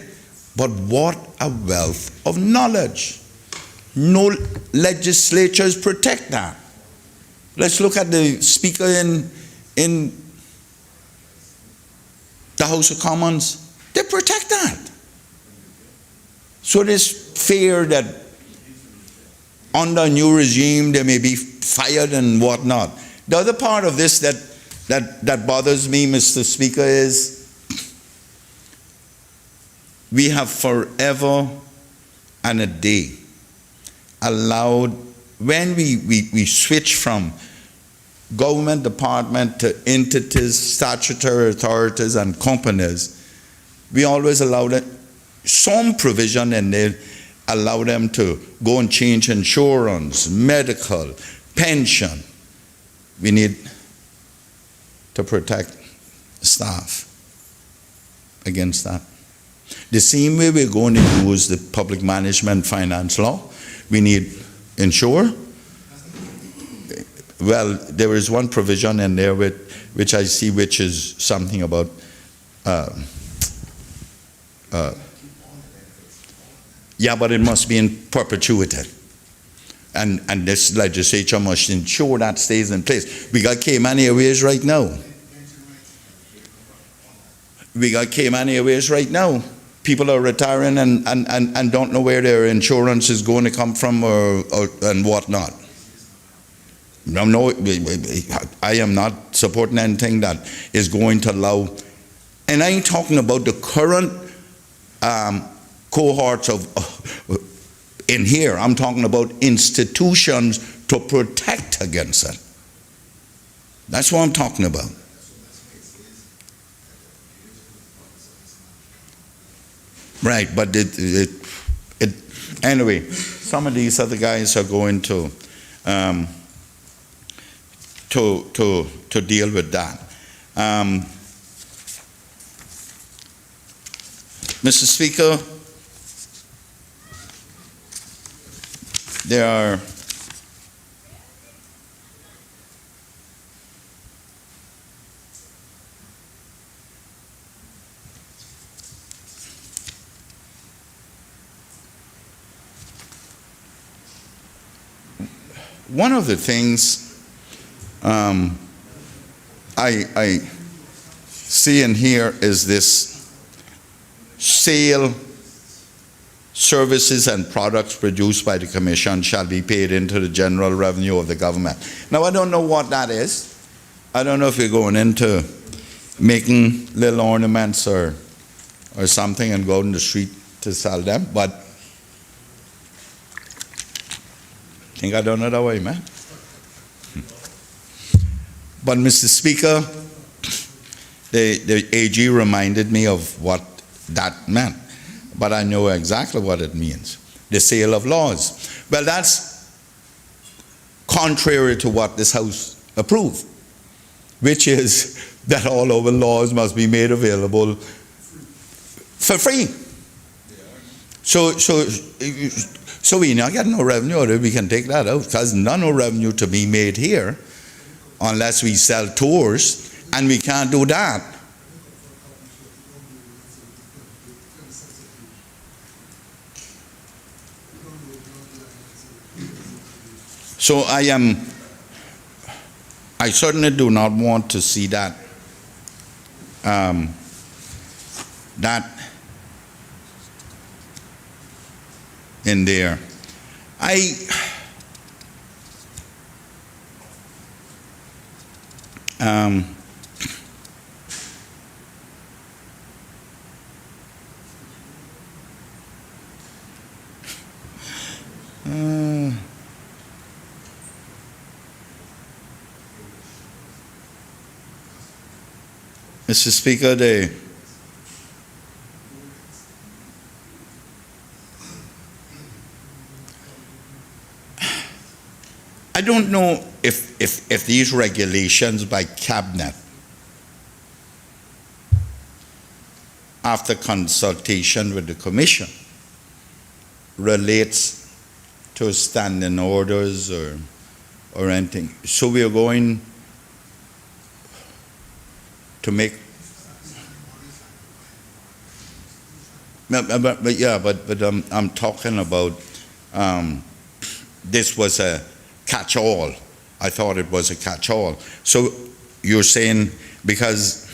But what a wealth of knowledge. No legislatures protect that. Let's look at the speaker in the House of Commons. They protect that. So there's fear that under a new regime they may be fired and whatnot. The other part of this that bothers me, Mr. Speaker, is we have forever and a day allowed, when we switch from government department to entities, statutory authorities and companies, we always allow them some provision and they allow them to go and change insurance, medical, pension. We need to protect staff against that. The same way we're going to use the public management finance law, we need insure. Well, there is one provision in there which I see, which is something about yeah, but it must be in perpetuity. And this legislature must ensure that stays in place. We got Cayman Airways right now. People are retiring and don't know where their insurance is going to come from or and whatnot. No, I am not supporting anything that is going to allow, and I ain't talking about the current cohorts of in here. I'm talking about institutions to protect against it. That's what I'm talking about. Right, but anyway, some of these other guys are going to deal with that. Mr. Speaker, there are one of the things I see in here is this sale, services and products produced by the Commission shall be paid into the general revenue of the government. Now, I don't know what that is. I don't know if you're going into making little ornaments or something and go out in the street to sell them, but I think I done it that way, man. But Mr. Speaker, the AG reminded me of what that meant, but I know exactly what it means. The sale of laws. Well, that's contrary to what this House approved, which is that all our laws must be made available for free. So we not get no revenue, or we can take that out, because none of revenue to be made here unless we sell tours, and we can't do that. So I certainly do not want to see that in there. Mr. Speaker, I don't know if these regulations by Cabinet, after consultation with the Commission, relates to standing orders or anything. So we are going to make, but I'm talking about, this was a catch-all. I thought it was a catch-all. So you're saying, because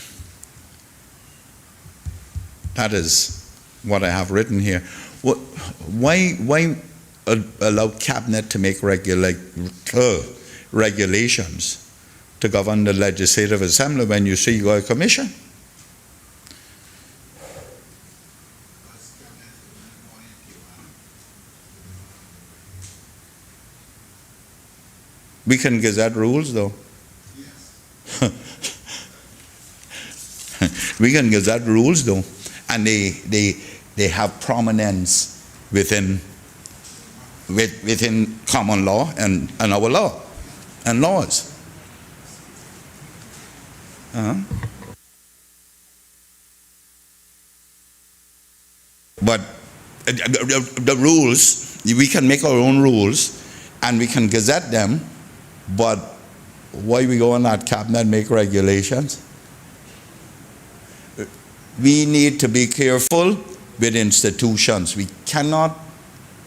that is what I have written here, why allow Cabinet to make regulations to govern the Legislative Assembly when you see you got a commission? We can gazette rules, though. We can gazette rules, though, and they have prominence within common law and our law and laws. But the rules, we can make our own rules and we can gazette them, but why we go on that cabinet and make regulations? We need to be careful with institutions. We cannot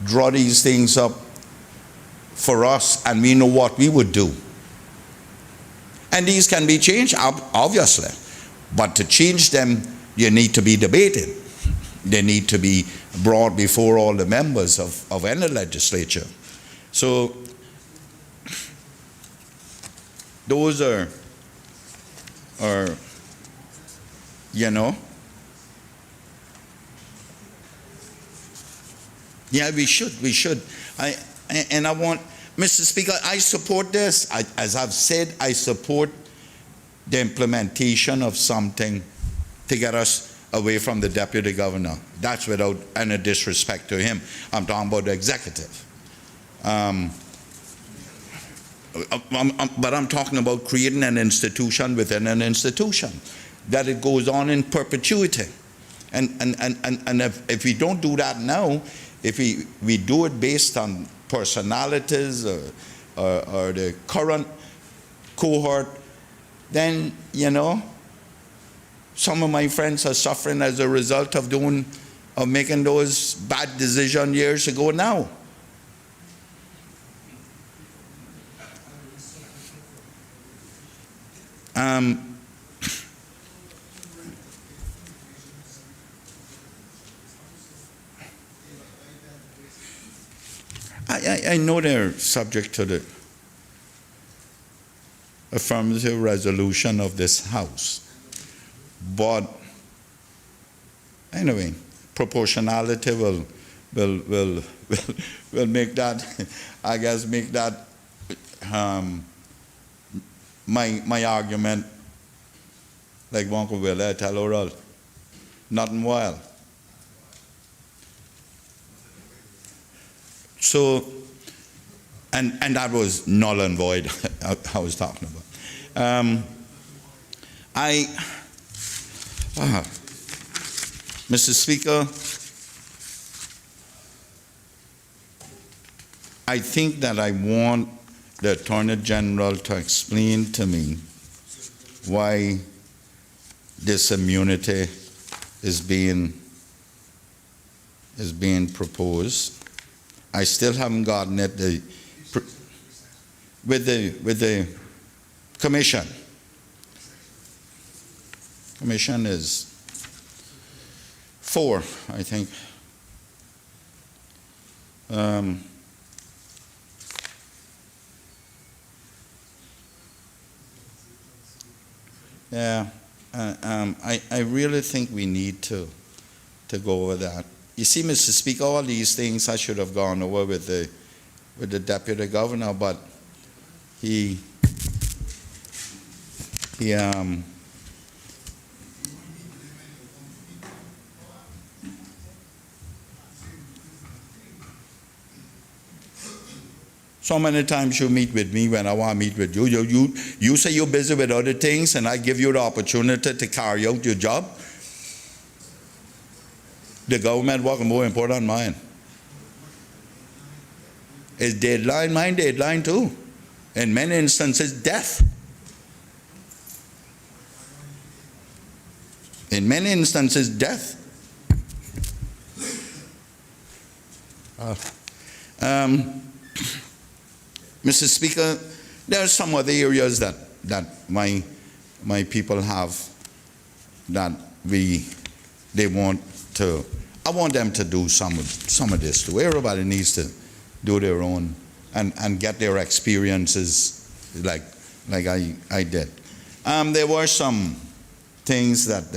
draw these things up for us and we know what we would do. And these can be changed, obviously. But to change them, you need to be debated. They need to be brought before all the members of any legislature. So those are you know, yeah, we should. I want, Mr. Speaker, I support this. As I've said, I support the implementation of something to get us away from the deputy governor. That's without any disrespect to him. I'm talking about the executive. But I'm talking about creating an institution within an institution, that it goes on in perpetuity. And if we don't do that now, if we do it based on personalities or the current cohort, then, you know, some of my friends are suffering as a result of making those bad decisions years ago now. I know they're subject to the affirmative resolution of this House, but anyway, proportionality will make that, I guess, make that my argument, like Wonka will I tell oral, nothing wild. So, and that was null and void. I was talking about. Mr. Speaker, I think that I want the Attorney General to explain to me why this immunity is being proposed. I still haven't gotten it with the commission. Commission is 4, I think. Yeah, I really think we need to go over that. You see, Mr. Speaker, all these things I should have gone over with the deputy governor, but he so many times you meet with me when I want to meet with you. You say you're busy with other things, and I give you the opportunity to carry out your job. The government work more important than mine. Is deadline mine deadline too? In many instances, death. In many instances, death. Mr. Speaker, there are some other areas that my people have that they want to. I want them to do some of this too. Everybody needs to do their own and get their experiences like I did. There were some things that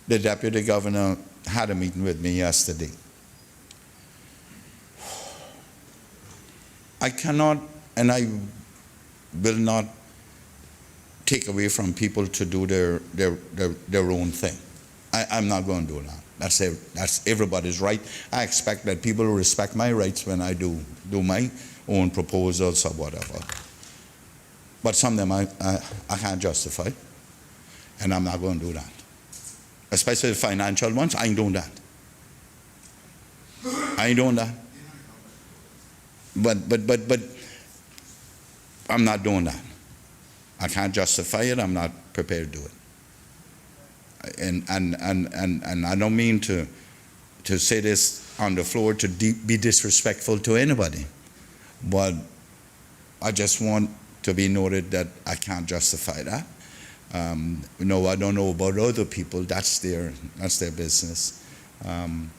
the deputy governor had a meeting with me yesterday. I cannot and I will not take away from people to do their own thing. I'm not going to do that. That's everybody's right. I expect that people respect my rights when I do my own proposals or whatever. But some of them I can't justify. And I'm not going to do that. Especially the financial ones, I ain't doing that. I ain't doing that. But I'm not doing that. I can't justify it. I'm not prepared to do it. And I don't mean to say this on the floor to be disrespectful to anybody, but I just want to be noted that I can't justify that. No, I don't know about other people. That's their business, and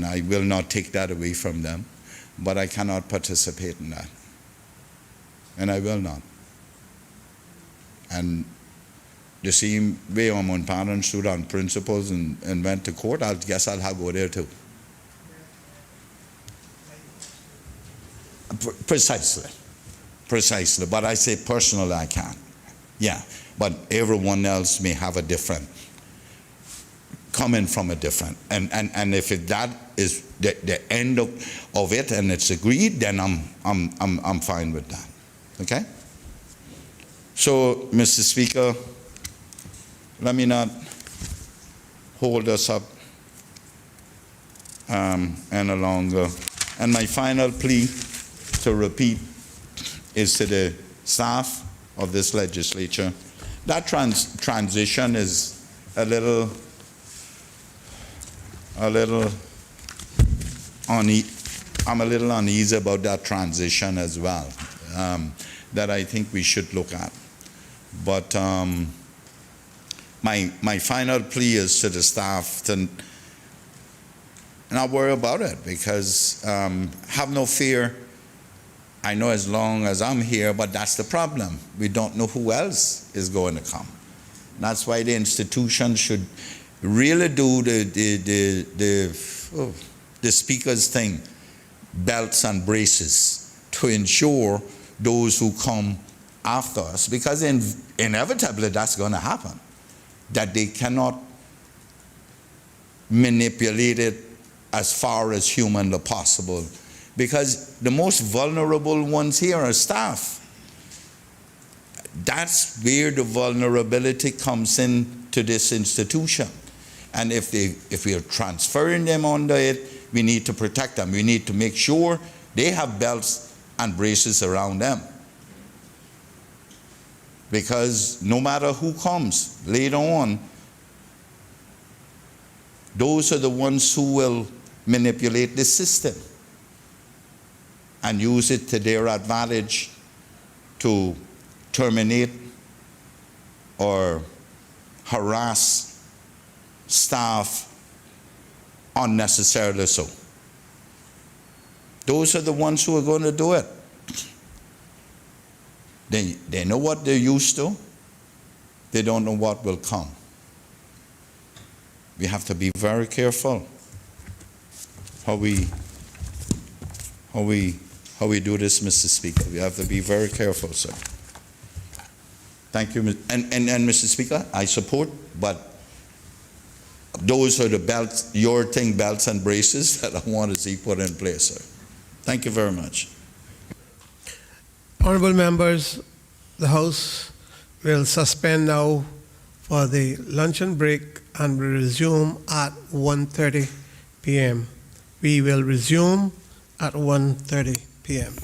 I will not take that away from them. But I cannot participate in that, and I will not. And the same way my parents stood on principles and went to court, I guess I'll have to go there too. Precisely. But I say personally I can't. Yeah, but everyone else may have a different, coming from a different. And if that is the end of it and it's agreed, then I'm fine with that. Okay? So, Mr. Speaker, let me not hold us up any longer. And my final plea to repeat is to the staff of this legislature. That transition is a little I'm a little uneasy about that transition as well, that I think we should look at. But my final plea is to the staff to not worry about it, because have no fear. I know as long as I'm here, but that's the problem. We don't know who else is going to come. That's why the institution should really do the speaker's thing, belts and braces, to ensure those who come after us, because inevitably that's going to happen, that they cannot manipulate it as far as humanly possible, because the most vulnerable ones here are staff. That's where the vulnerability comes in to this institution. And if we are transferring them under it, we need to protect them. We need to make sure they have belts and braces around them. Because no matter who comes later on, those are the ones who will manipulate the system and use it to their advantage to terminate or harass staff unnecessarily so. Those are the ones who are going to do it. They know what they're used to. They don't know what will come. We have to be very careful how we do this, Mr. Speaker. We have to be very careful, sir. Thank you. And Mr. Speaker, I support, but those are the belts, your thing, belts and braces that I want to see put in place, sir. Thank you very much. Honorable members, the House will suspend now for the luncheon break and will resume at 1:30 p.m. We will resume at 1:30 p.m.